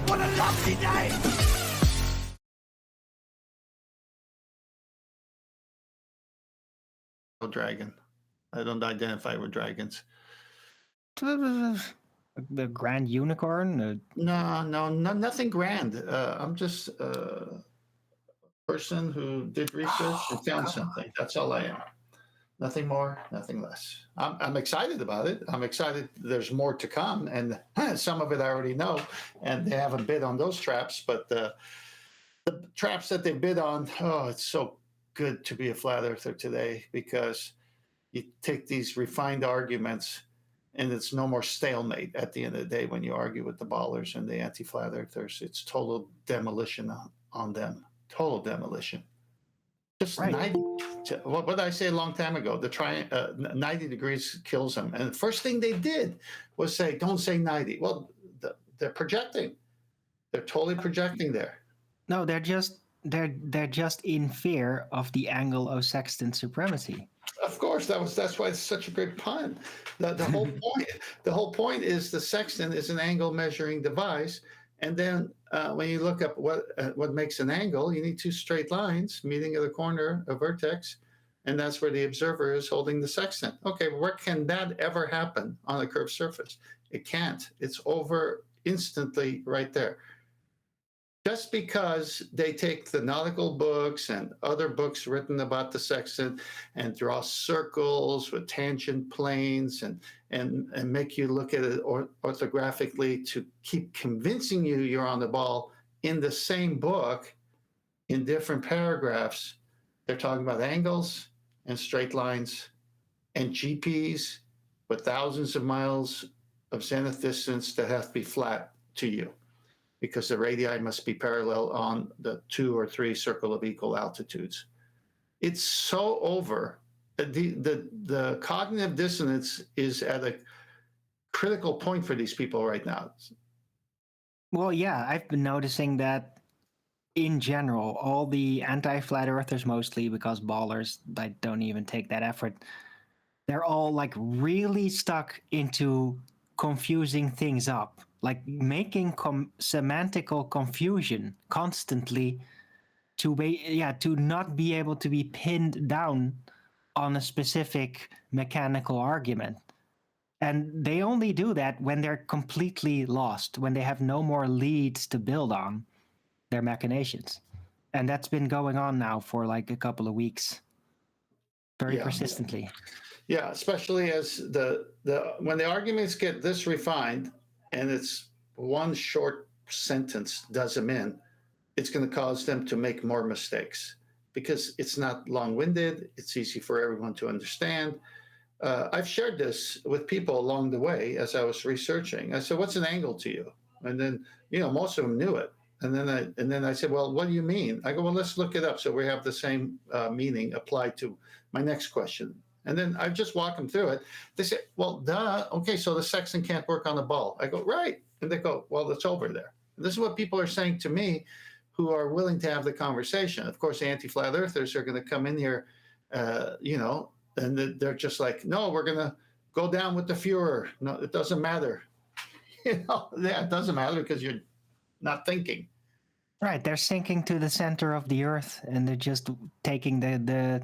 What a lovely day! Dragon. I don't identify with dragons. The grand unicorn? No, nothing grand. I'm just a person who did research and found something. That's all I am. Nothing more, nothing less. I'm excited about it. I'm excited there's more to come, and some of it I already know, and they haven't bid on those traps, but the traps that they bid on, oh, it's so good to be a flat earther today, because you take these refined arguments and it's no more stalemate at the end of the day when you argue with the ballers and the anti-flat earthers. It's total demolition on them. Total demolition. Just right. 90, what did I say a long time ago? 90 degrees kills them. And the first thing they did was say, don't say 90. Well, they're projecting. They're totally projecting there. No, they're just in fear of the Anglo-Saxon supremacy. Of course, that's why it's such a great pun. The whole point is the sextant is an angle measuring device, and then when you look up what makes an angle, you need two straight lines meeting at the corner, a vertex, and that's where the observer is holding the sextant. Okay, where can that ever happen on a curved surface? It can't. It's over instantly right there. Just because they take the nautical books and other books written about the sextant and draw circles with tangent planes and make you look at it orthographically to keep convincing you you're on the ball in the same book in different paragraphs, they're talking about angles and straight lines and GPs with thousands of miles of zenith distance that have to be flat to you, because the radii must be parallel on the 2 or 3 circle of equal altitudes. It's so over. The cognitive dissonance is at a critical point for these people right now. Well, yeah, I've been noticing that in general, all the anti-flat earthers, mostly because ballers don't even take that effort, they're all like really stuck into confusing things up. Like making semantical confusion constantly to not be able to be pinned down on a specific mechanical argument. And they only do that when they're completely lost, when they have no more leads to build on their machinations. And that's been going on now for like a couple of weeks, very persistently. Yeah, especially as when the arguments get this refined, and it's one short sentence does them in, it's going to cause them to make more mistakes because it's not long-winded. It's easy for everyone to understand. I've shared this with people along the way as I was researching. I said, what's an angle to you? And then, most of them knew it. And then I said, well, what do you mean? I go, well, let's look it up so we have the same meaning applied to my next question. And then I just walk them through it. They say, well, duh. Okay, so the sextant can't work on the ball. I go, right. And they go, well, it's over there. And this is what people are saying to me who are willing to have the conversation. Of course, the anti-flat earthers are going to come in here and they're just like, no, we're going to go down with the Fuhrer. No, it doesn't matter. Yeah, it doesn't matter because you're not thinking. Right, they're sinking to the center of the earth, and they're just taking the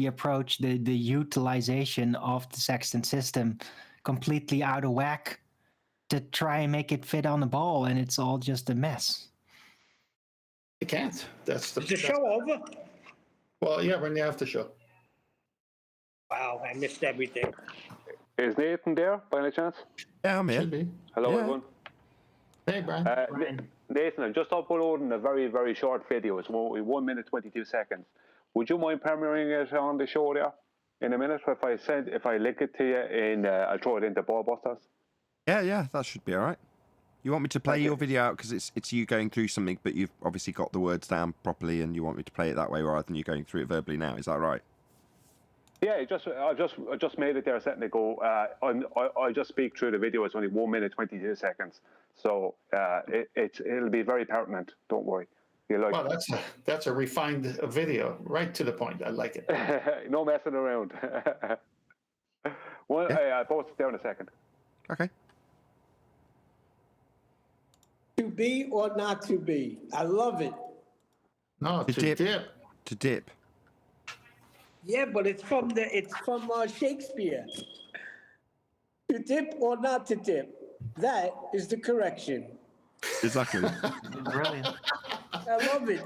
approach, the utilization of the sextant system completely out of whack to try and make it fit on the ball, and it's all just a mess. You can't. Is the show over? Well, yeah, we're in the after show. Wow, I missed everything. Is Nathan there by any chance? Yeah, I'm here. Should be. Hello, Yeah. everyone. Hey, Brian. Nathan, I've just uploaded a very, very short video. It's 1 minute, 22 seconds. Would you mind premiering it on the show there in a minute? If I link it to you, and I'll throw it into Ballbusters. Yeah, that should be all right. You want me to play your video out because it's you going through something, but you've obviously got the words down properly, and you want me to play it that way rather than you going through it verbally now. Is that right? Yeah, I just made it there a second ago. I just speak through the video. It's only 1 minute, 22 seconds. So it'll be very pertinent. Don't worry. Well, that's a refined video, right to the point. I like it. No messing around. Well, Yeah. I'll post it there in a second. Okay. To be or not to be? I love it. No, to dip. To dip. Yeah, but it's from Shakespeare. To dip or not to dip? That is the correction. Exactly. Brilliant. I love it.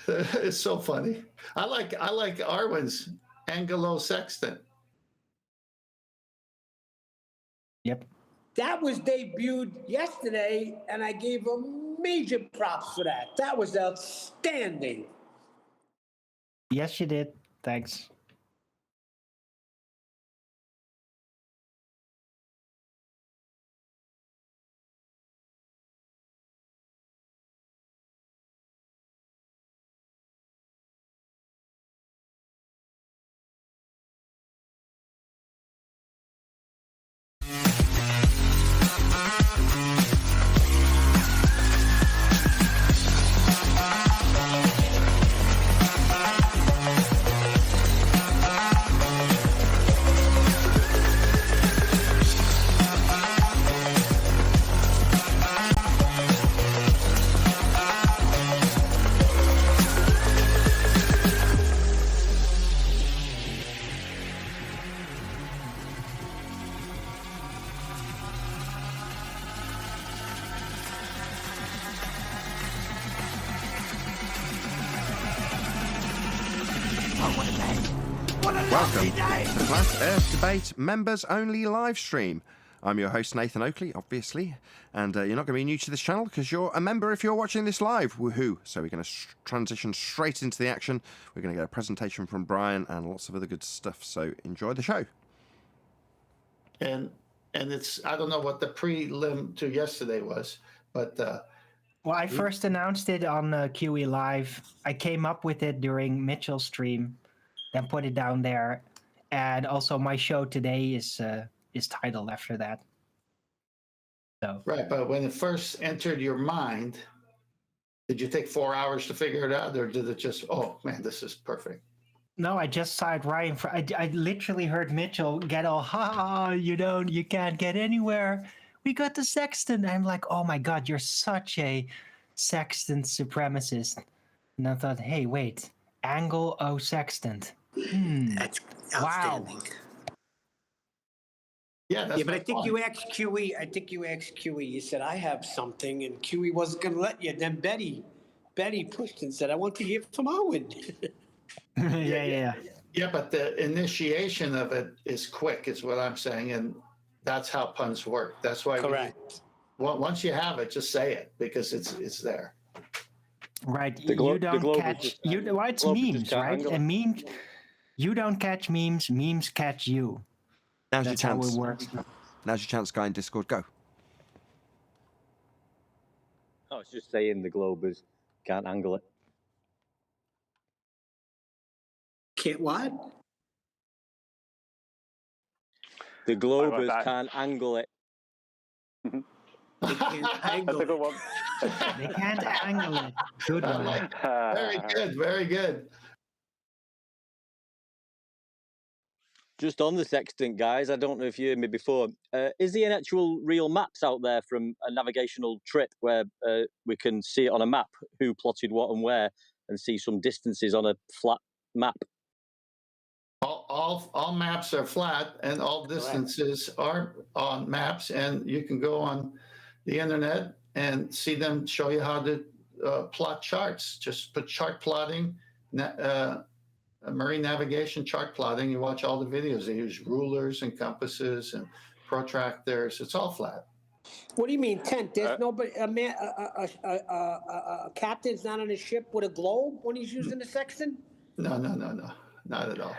It's so funny. I like Arwen's Anglo-Sextant. Yep. That was debuted yesterday, and I gave him major props for that. That was outstanding. Yes, you did. Thanks. Welcome to the Flat Earth Debate members only live stream. I'm your host Nathan Oakley, obviously, and you're not going to be new to this channel because you're a member if you're watching this live. Woohoo! So we're going to transition straight into the action. We're going to get a presentation from Brian and lots of other good stuff. So enjoy the show. And it's, I don't know what the prelim to yesterday was, but Well, I first announced it on QE Live. I came up with it during Mitchell's stream, then put it down there, and also my show today is titled after that. So right, but when it first entered your mind, did you take 4 hours to figure it out, or did it just, oh man, this is perfect? no, I just saw it right in front. I literally heard Mitchell get all, you can't get anywhere. We got the sextant. I'm like, oh my God, you're such a sextant supremacist. And I thought, hey, wait, angle o sextant. That's outstanding. Wow. Yeah, that's But I my think point. you asked QE. You said I have something, and QE wasn't going to let you. Then Betty pushed and said, I want to hear from Owen. Yeah. Yeah, but the initiation of it is quick, is what I'm saying, and that's how puns work. That's why Correct. Once you have it, just say it because it's there. Right. The You don't globe is catch. just- Well, it's globe is memes, just right? angle. And memes. You don't catch memes. Memes catch you. Now's That's your how chance. it works. Now's your chance, guy in Discord. Go. I was just saying the Globers can't angle it. Can't what? The Globers that? can't angle it. They can't angle That's a good it. one. They can't angle it. Good one. Very good, very good. just on the sextant, guys, I don't know if you heard me before. Is there an actual real maps out there from a navigational trip where we can see it on a map, who plotted what and where, and see some distances on a flat map? All maps are flat, and all distances are on maps, and you can go on the internet and see them show you how to plot charts. Just put chart plotting, marine navigation chart plotting. You watch all the videos. They use rulers and compasses and protractors. It's all flat. What do you mean tent? There's nobody. A captain's not on a ship with a globe when he's using the sextant. No, not at all.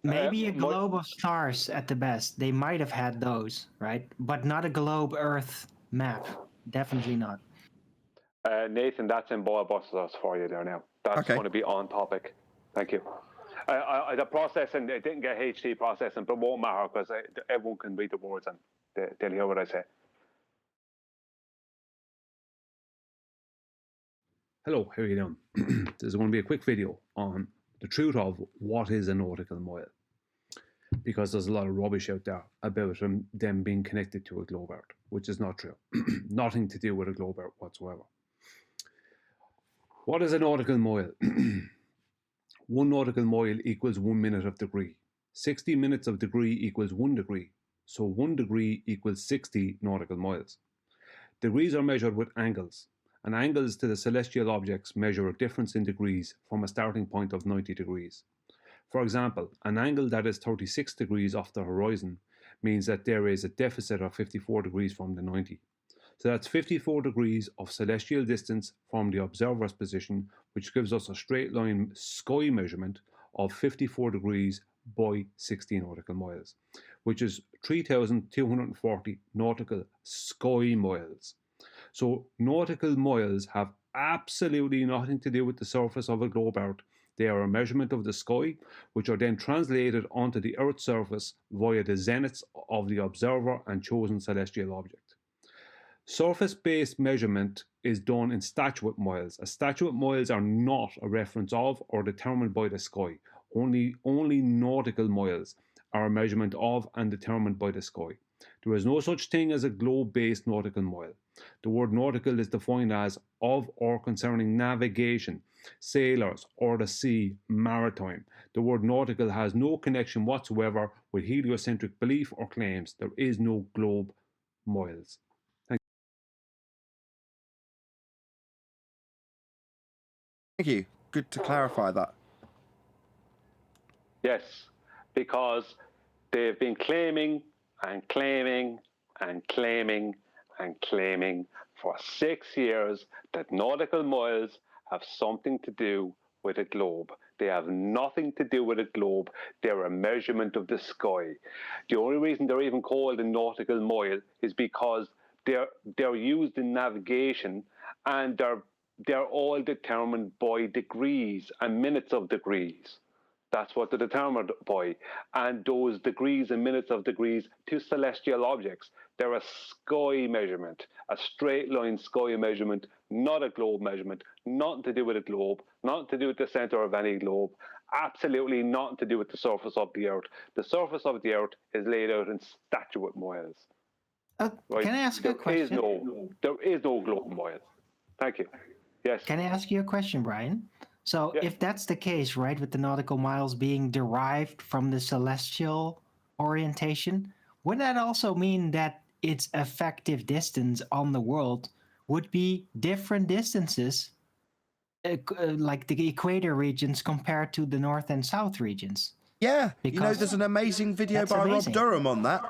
Maybe a globe of stars at the best. They might have had those, right? But not a globe Earth map. Definitely not. Nathan, that's in Ballbusters for you there now. That's going to be on topic. Thank you. The processing, it didn't get HT processing, but won't matter because everyone can read the words and they'll hear what I say. Hello, how are you doing? This is going to be a quick video on the truth of what is a nautical mile, because there's a lot of rubbish out there about them being connected to a globe earth, which is not true. Nothing to do with a globe earth whatsoever. What is a nautical mile? 1 nautical mile equals 1 minute of degree. 60 minutes of degree equals 1 degree. So 1 degree equals 60 nautical miles. Degrees are measured with angles, and angles to the celestial objects measure a difference in degrees from a starting point of 90 degrees. For example, an angle that is 36 degrees off the horizon means that there is a deficit of 54 degrees from the 90. So that's 54 degrees of celestial distance from the observer's position, which gives us a straight line sky measurement of 54 degrees by 60 nautical miles, which is 3,240 nautical sky miles. So nautical miles have absolutely nothing to do with the surface of a globe earth. They are a measurement of the sky, which are then translated onto the Earth's surface via the zeniths of the observer and chosen celestial object. Surface-based measurement is done in statute miles. Statute miles are not a reference of or determined by the sky. Only nautical miles are a measurement of and determined by the sky. There is no such thing as a globe-based nautical mile. The word nautical is defined as of or concerning navigation, sailors, or the sea, maritime. The word nautical has no connection whatsoever with heliocentric belief or claims. There is no globe miles. Thank you. Good to clarify that. Yes, because they've been claiming and claiming and claiming and claiming for 6 years that nautical miles have something to do with a globe. They have nothing to do with a globe. They're a measurement of the sky. The only reason they're even called a nautical mile is because they're used in navigation, and they're all determined by degrees and minutes of degrees. That's what they're determined by. And those degrees and minutes of degrees to celestial objects, they're a sky measurement, a straight line sky measurement, not a globe measurement, nothing to do with a globe, nothing to do with the center of any globe, absolutely nothing to do with the surface of the earth. The surface of the earth is laid out in statute miles. Right? Can I ask you a question? There is no globe mile. Thank you. Yes. Can I ask you a question, Brian? So if that's the case, right, with the nautical miles being derived from the celestial orientation, would that also mean that its effective distance on the world would be different distances, like the equator regions compared to the north and south regions? Yeah, there's an amazing video by Rob Durham on that.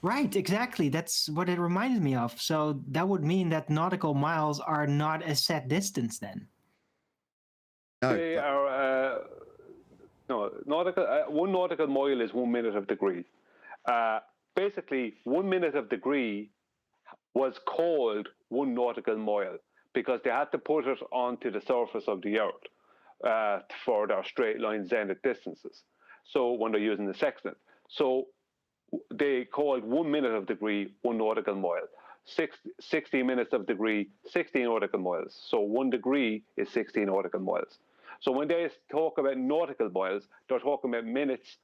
Right, exactly. That's what it reminded me of. So that would mean that nautical miles are not a set distance then. No. They are nautical. 1 nautical mile is 1 minute of degree. Basically, 1 minute of degree was called 1 nautical mile because they had to put it onto the surface of the earth for their straight line zenith distances. So when they're using the sextant, so they called 1 minute of degree 1 nautical mile. 60 minutes of degree, 16 nautical miles. So 1 degree is 16 nautical miles. So when they talk about nautical miles, they're talking about minutes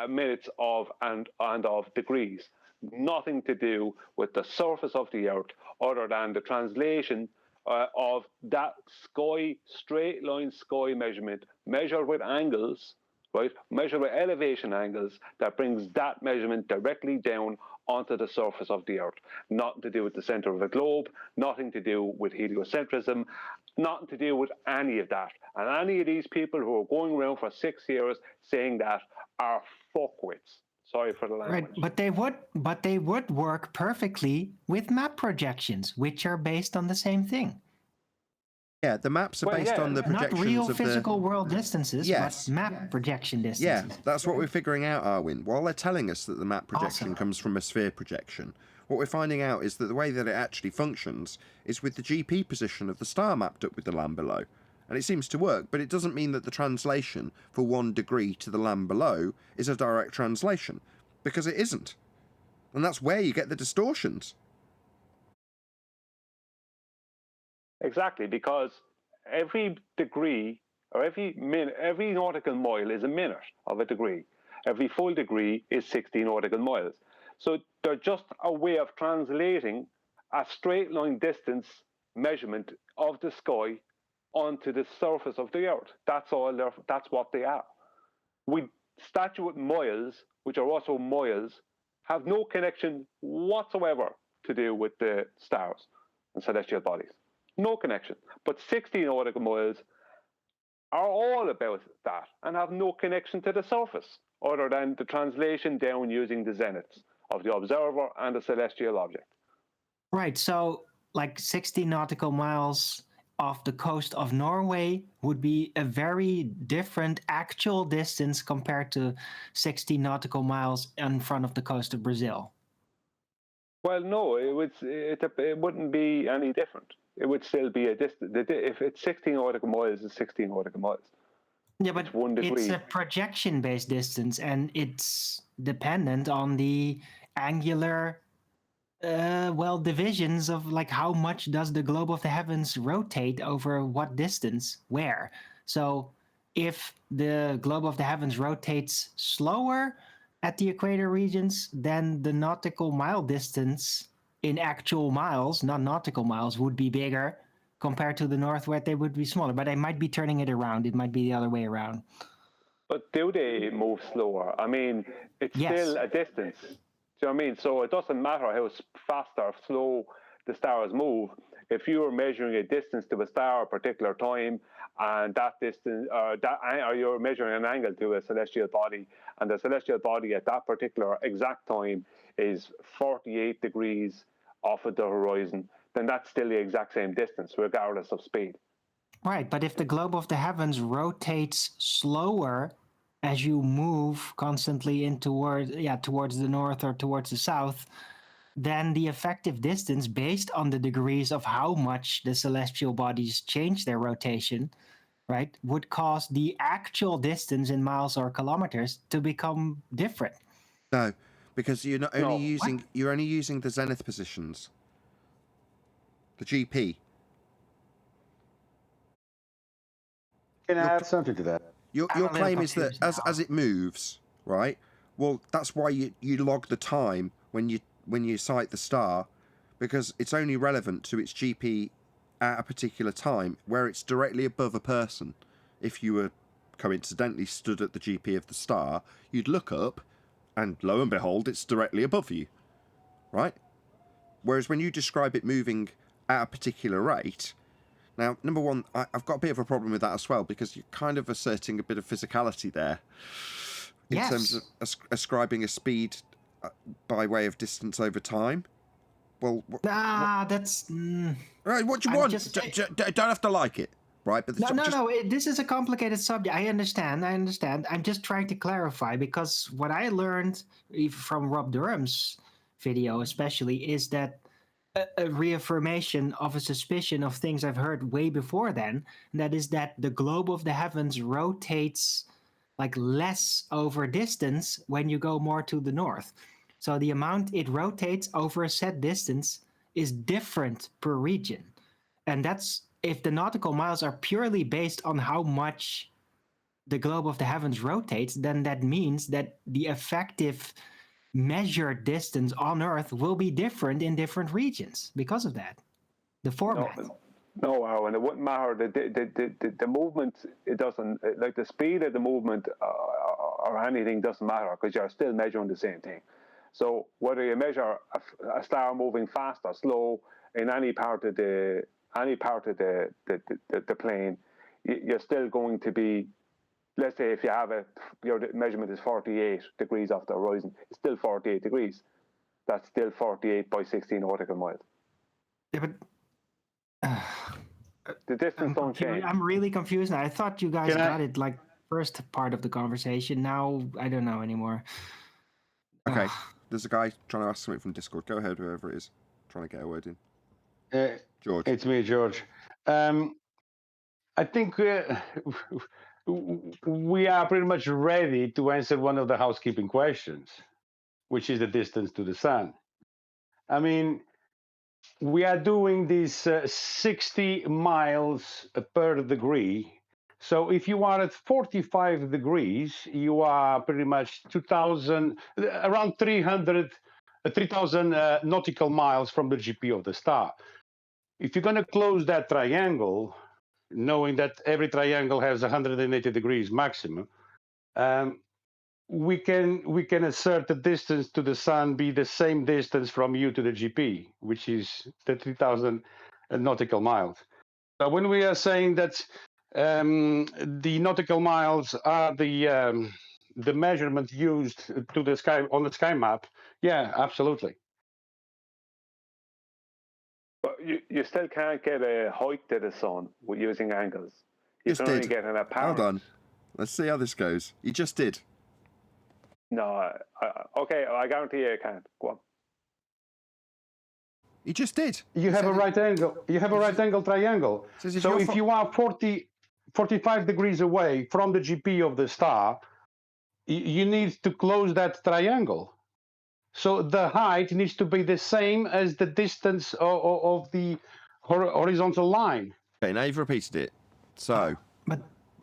minutes of and of degrees. Nothing to do with the surface of the Earth, other than the translation of that straight line sky measurement, measured with angles, right? Measured with elevation angles, that brings that measurement directly down onto the surface of the Earth. Nothing to do with the center of the globe, nothing to do with heliocentrism, nothing to do with any of that. And any of these people who are going around for 6 years saying that are fuckwits. Sorry for the language. Right, but they would work perfectly with map projections, which are based on the same thing. Yeah, the maps are based on the projections not real of physical world distances, Yes. but map projection distances. Yeah, that's what we're figuring out, Arwin. While they're telling us that the map projection comes from a sphere projection, what we're finding out is that the way that it actually functions is with the GP position of the star mapped up with the land below. And it seems to work, but it doesn't mean that the translation for 1 degree to the land below is a direct translation, because it isn't. And that's where you get the distortions. Exactly, because every degree or every nautical mile is a minute of a degree. Every full degree is 60 nautical miles. So they're just a way of translating a straight line distance measurement of the sky onto the surface of the Earth. That's what they are. Statute miles, which are also miles, have no connection whatsoever to do with the stars and celestial bodies. No connection. But 60 nautical miles are all about that and have no connection to the surface, other than the translation down using the zeniths of the observer and the celestial object. Right, so like 60 nautical miles off the coast of Norway would be a very different actual distance compared to 60 nautical miles in front of the coast of Brazil. Well, no, it wouldn't be any different. It would still be a distance. If it's 16 nautical miles, it's 16 nautical miles. Yeah, but it's 1 degree. It's a projection-based distance, and it's dependent on the angular, divisions of like how much does the globe of the heavens rotate over what distance, where. So if the globe of the heavens rotates slower at the equator regions, then the nautical mile distance in actual miles, not nautical miles, would be bigger compared to the north, where they would be smaller. But they might be turning it around. It might be the other way around. But do they move slower? I mean, it's still a distance. Do you know what I mean? So it doesn't matter how fast or slow the stars move. If you are measuring a distance to a star at a particular time, and that distance, or you're measuring an angle to a celestial body, and the celestial body at that particular exact time is 48 degrees off of the horizon, then that's still the exact same distance, regardless of speed. Right, but if the globe of the heavens rotates slower as you move constantly towards the north or towards the south, then the effective distance, based on the degrees of how much the celestial bodies change their rotation, right, would cause the actual distance in miles or kilometers to become different. No, because you're only using the zenith positions, the GP. Can I add something to that? Your claim is that as it moves, right? Well, that's why you log the time when you sight the star, because it's only relevant to its GP at a particular time, where it's directly above a person. If you were coincidentally stood at the GP of the star, you'd look up, and lo and behold, it's directly above you, right? Whereas when you describe it moving at a particular rate, now, number one, I've got a bit of a problem with that as well, because you're kind of asserting a bit of physicality there in terms of ascribing a speed by way of distance over time. Well, that's right. What do you want? Don't have to like it, right? But this is a complicated subject. I understand. I'm just trying to clarify, because what I learned from Rob Durham's video, especially, is that a reaffirmation of a suspicion of things I've heard way before then. And that is that the globe of the heavens rotates like less over distance when you go more to the north. So the amount it rotates over a set distance is different per region. And that's if the nautical miles are purely based on how much the globe of the heavens rotates, then that means that the effective measured distance on Earth will be different in different regions because of that. The format. No, Owen, it wouldn't matter. The movement, it doesn't, like the speed of the movement or anything doesn't matter because you're still measuring the same thing. So whether you measure a star moving fast or slow in any part of the plane, you're still going to be, let's say if you have your measurement is 48 degrees off the horizon, it's still 48 degrees. That's still 48 by 16 nautical miles. Yeah, but the distance don't change. I'm really confused now. I thought you guys got it like first part of the conversation. Now I don't know anymore. Okay, there's a guy trying to ask something from Discord. Go ahead, whoever it is, trying to get a word in. George. It's me, George. I think we are pretty much ready to answer one of the housekeeping questions, which is the distance to the sun. I mean, we are doing this 60 miles per degree. So if you are at 45 degrees, you are pretty much around 3,000 nautical miles from the GP of the star. If you're going to close that triangle, knowing that every triangle has 180 degrees maximum, we can assert the distance to the sun be the same distance from you to the GP, which is the 3,000 nautical miles. So when we are saying that the nautical miles are the measurement used to the sky on the sky map, yeah, absolutely. But you still can't get a height to the sun with using angles. You Just can only did. get an apparent. Hold on. Let's see how this goes. You just did. No, okay, I guarantee you can't. Go on. You just did. You have a right angle. You have a right angle triangle. So if you are 45 degrees away from the GP of the star, you need to close that triangle. So the height needs to be the same as the distance of the horizontal line. Okay, now you've repeated it. So,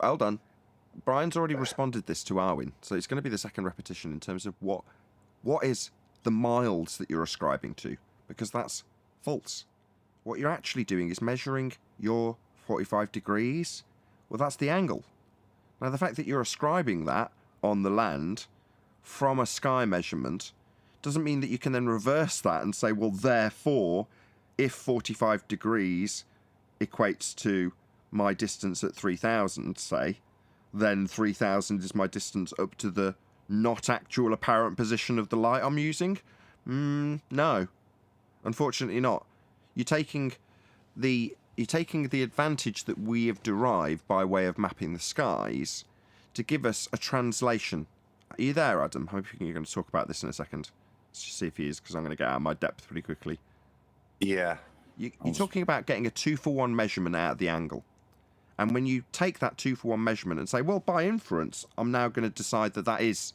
hold on. Brian's already responded this to Arwin, so it's going to be the second repetition in terms of what is the miles that you're ascribing to, because that's false. What you're actually doing is measuring your 45 degrees. Well, that's the angle. Now, the fact that you're ascribing that on the land from a sky measurement doesn't mean that you can then reverse that and say, well, therefore, if 45 degrees equates to my distance at 3,000, say, then 3,000 is my distance up to the not actual apparent position of the light I'm using? No. Unfortunately not. You're taking the advantage that we have derived by way of mapping the skies to give us a translation. Are you there, Adam? I'm hoping you're going to talk about this in a second. Let's just see if he is, because I'm going to get out of my depth pretty quickly. Yeah. You're talking about getting a 2-for-1 measurement out of the angle. And when you take that 2-for-1 measurement and say, well, by inference, I'm now going to decide that that is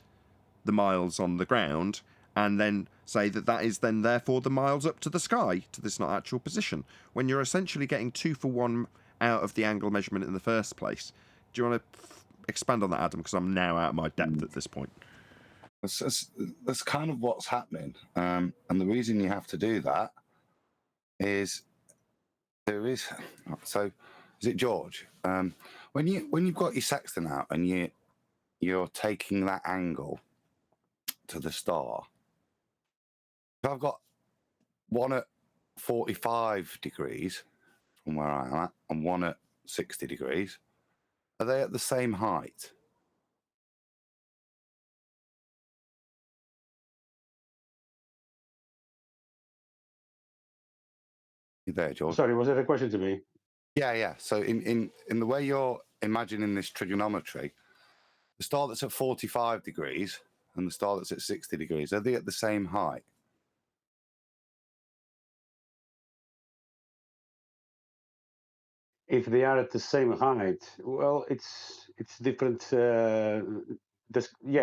the miles on the ground, and then say that that is then therefore the miles up to the sky, to this not actual position, when you're essentially getting 2-for-1 out of the angle measurement in the first place. Do you want to expand on that, Adam? Because I'm now out of my depth at this point. That's kind of what's happening. And the reason you have to do that is there is... So, is it George? When you've got your sextant out and you're taking that angle to the star, if I've got one at 45 degrees from where I am at and one at 60 degrees, are they at the same height? You there, George? Sorry, was that a question to me? Yeah. So in the way you're imagining this trigonometry, the star that's at 45 degrees and the star that's at 60 degrees, are they at the same height? If they are at the same height, well, it's different. Yeah,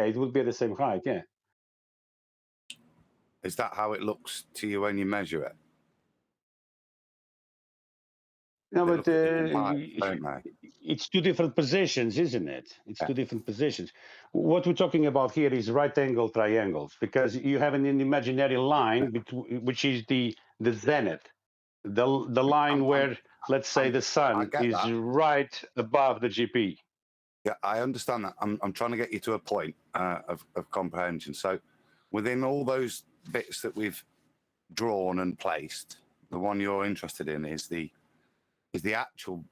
it would be at the same height. Yeah. Is that how it looks to you when you measure it? No, They but look at different heights, don't they? it's two different positions, isn't it? It's two different positions. What we're talking about here is right angle triangles, because you have an imaginary line which is the zenith, the line where, let's say, the sun get is that. right above the GP. Yeah, I understand that. I'm trying to get you to a point of comprehension. So, within all those bits that we've drawn and placed, the one you're interested in is the actual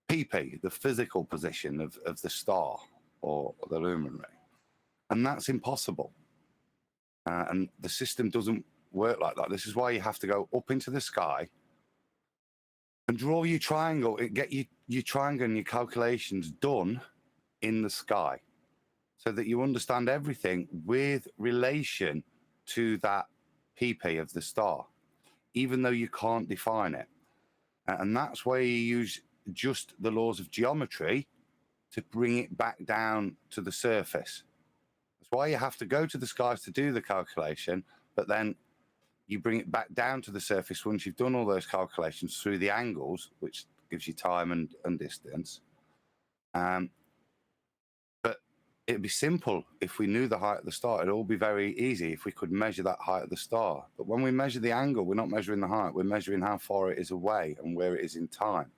PP, the physical position of the star or the luminary, and that's impossible. And the system doesn't work like that. This is why you have to go up into the sky and draw your triangle. Get your triangle and your calculations done in the sky, so that you understand everything with relation to that PP of the star, even though you can't define it. And that's why you use just the laws of geometry to bring it back down to the surface. That's why you have to go to the skies to do the calculation, but then you bring it back down to the surface once you've done all those calculations through the angles, which gives you time and distance. But it'd be simple if we knew the height of the star. It'd all be very easy if we could measure that height of the star. But when we measure the angle, we're not measuring the height. We're measuring how far it is away and where it is in time.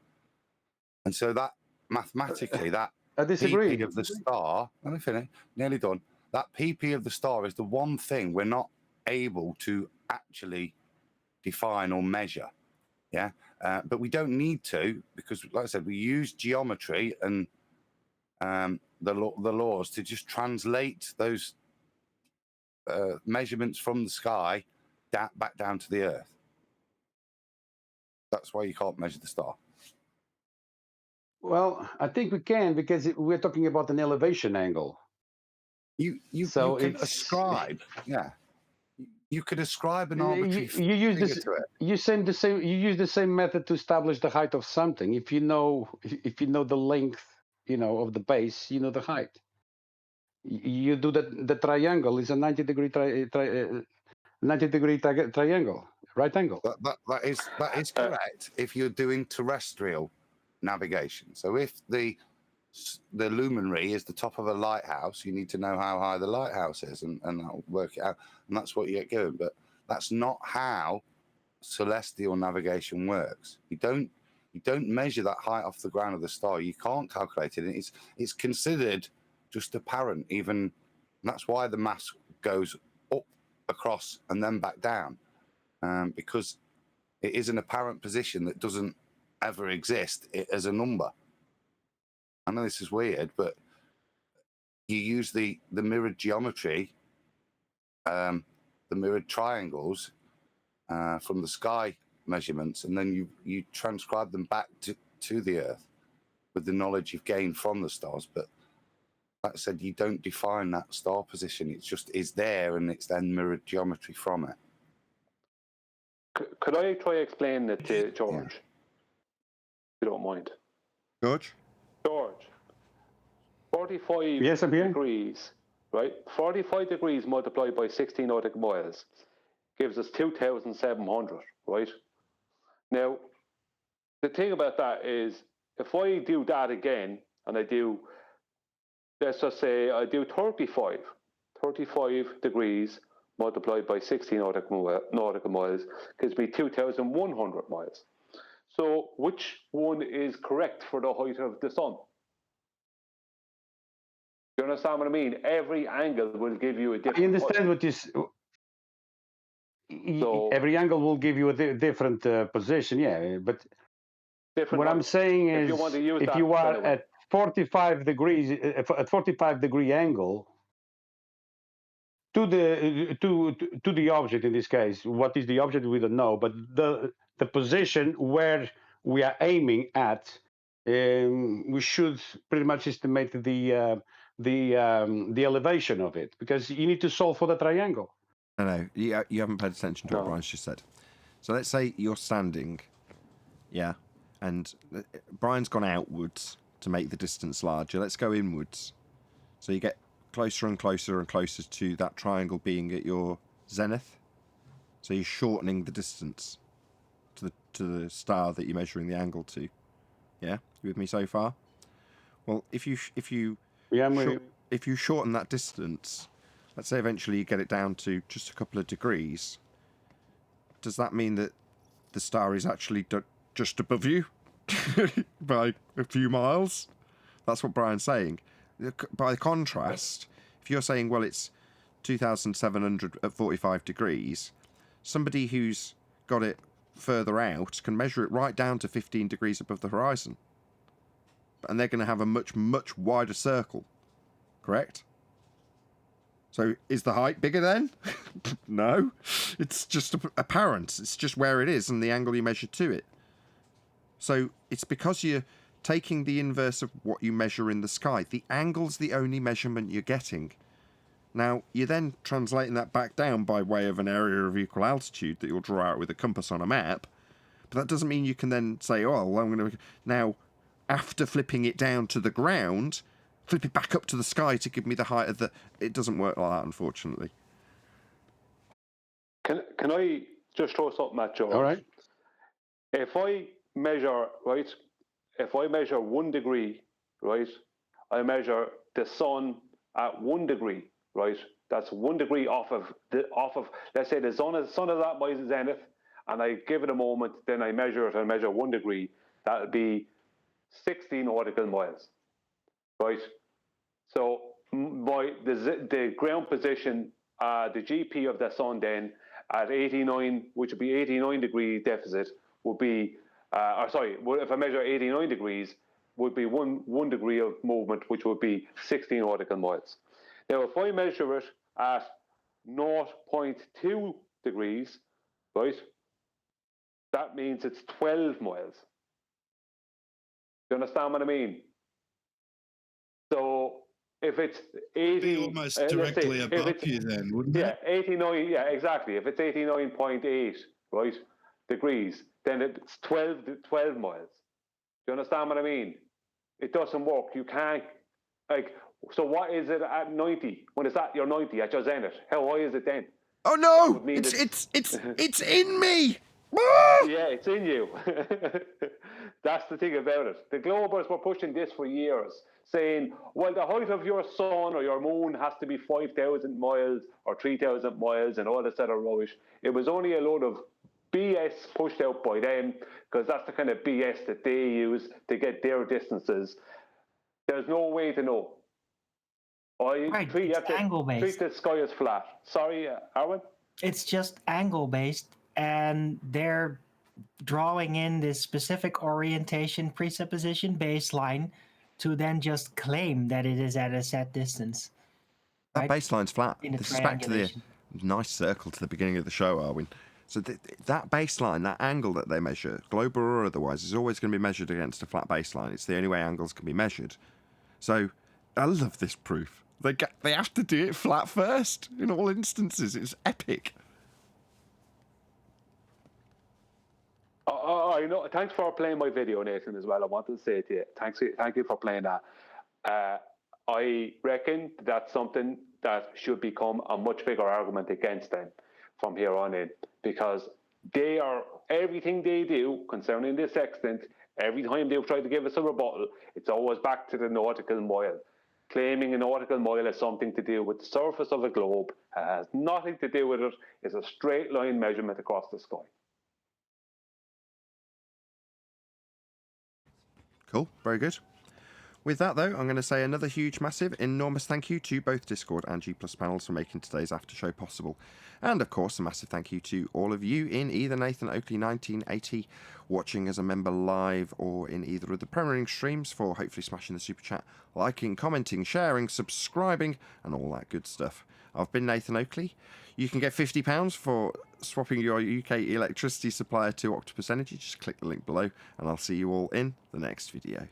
And so that mathematically, that I disagree. PP of the star, let me finish, nearly done. That PP of the star is the one thing we're not able to actually define or measure. Yeah. But we don't need to, because like I said, we use geometry and the laws to just translate those measurements from the sky back down to the earth. That's why you can't measure the star. Well, I think we can, because we're talking about an elevation angle. You can ascribe, yeah. You could ascribe an arbitrary you use figure this, to it. you use the same method to establish the height of something. If you know the length, of the base, you know the height. You do that. The triangle is a 90-degree triangle, right angle. That is correct if you're doing terrestrial navigation. So if the luminary is the top of a lighthouse, you need to know how high the lighthouse is, and that'll work it out. And that's what you get going. But that's not how celestial navigation works. You don't measure that height off the ground of the star. You can't calculate it. It's considered just apparent. Even that's why the mass goes up, across, and then back down, because it is an apparent position that doesn't ever exist as a number. I know this is weird, but you use the mirrored geometry, the mirrored triangles from the sky measurements, and then you transcribe them back to the Earth with the knowledge you've gained from the stars. But like I said, you don't define that star position. It just is there, and it's then mirrored geometry from it. Could I try explain it to George? If you don't mind. George, 45 yes, I'm here. degrees, right? 45 degrees multiplied by 16 nautical miles gives us 2,700, right? Now, the thing about that is, if I do that again, and I do, let's just say I do 35 degrees multiplied by 16 nautical miles gives me 2,100 miles. So which one is correct for the height of the sun? You understand what I mean? Every angle will give you a different I understand height. what is. Every angle will give you a different position, yeah. But what I'm saying is, if you are at 45 degrees, at 45 degree angle to the object, in this case, what is the object we don't know, but the position where we are aiming at, we should pretty much estimate the elevation of it, because you need to solve for the triangle. No, you haven't paid attention to what Brian's just said. So let's say you're standing, yeah, and Brian's gone outwards to make the distance larger. Let's go inwards. So you get closer and closer and closer to that triangle being at your zenith. So you're shortening the distance to to the star that you're measuring the angle to. Yeah, you with me so far? Well, if you shorten that distance, let's say eventually you get it down to just a couple of degrees, does that mean that the star is actually just above you by a few miles? That's what Brian's saying. By contrast, if you're saying, well, it's 2,700 at 45 degrees, somebody who's got it further out can measure it right down to 15 degrees above the horizon. And they're going to have a much, much wider circle. Correct? So is the height bigger then? No. It's just apparent. It's just where it is and the angle you measure to it. So it's because you're taking the inverse of what you measure in the sky. The angle's the only measurement you're getting. Now, you're then translating that back down by way of an area of equal altitude that you'll draw out with a compass on a map. But that doesn't mean you can then say, oh, well, I'm going to... Now, after flipping it down to the ground, flip it back up to the sky to give me the height of the... It doesn't work like that, unfortunately. Can I just throw something at you? All right. If I measure, right, if I measure 1 degree, right, I measure the sun at 1 degree, right? That's 1 degree off of let's say the sun is at my zenith, and I give it a moment, then I measure it, I measure 1 degree, that would be 60 nautical miles, right? So the ground position, the GP of the sun then at 89, which would be 89 degree deficit, would be, if I measure 89 degrees, would be one degree of movement, which would be 60 nautical miles. Now, if I measure it at 0.2 degrees, right, that means it's 12 miles. Do you understand what I mean? So if it's 80... Be almost directly above you then, wouldn't it? Yeah, 89, yeah, exactly. If it's 89.8, right, degrees, then it's 12 miles. Do you understand what I mean? It doesn't work. You can't, like, so what is it at 90? When it's at your 90, at your zenith, how high is it then? Oh no! It's in me! Yeah, it's in you. That's the thing about it. The Globers were pushing this for years, saying, well, the height of your sun or your moon has to be 5,000 miles or 3,000 miles and all this other rubbish. It was only a load of BS pushed out by them, because that's the kind of BS that they use to get their distances. There's no way to know. It's angle-based. Treat the sky as flat. Sorry, Arwen? It's just angle-based, and they're drawing in this specific orientation presupposition baseline to then just claim that it is at a set distance. That baseline's flat. This is back to the nice circle to the beginning of the show, Arwen. So that baseline, that angle that they measure, global or otherwise, is always going to be measured against a flat baseline. It's the only way angles can be measured. So I love this proof. They have to do it flat first in all instances. It's epic. I know. Thanks for playing my video, Nathan, as well. I wanted to say to you, thank you for playing that. I reckon that's something that should become a much bigger argument against them from here on in, because everything they do concerning this sextant, every time they try to give us a rebuttal, it's always back to the nautical mile, claiming a nautical mile has something to do with the surface of a globe. It has nothing to do with it. It's a straight line measurement across the sky. Cool, very good. With that, though, I'm going to say another huge, massive, enormous thank you to both Discord and G+ panels for making today's after show possible. And, of course, a massive thank you to all of you in either Nathan Oakley 1980 watching as a member live or in either of the premiering streams for hopefully smashing the super chat, liking, commenting, sharing, subscribing, and all that good stuff. I've been Nathan Oakley. You can get £50 for swapping your UK electricity supplier to Octopus Energy. Just click the link below, and I'll see you all in the next video.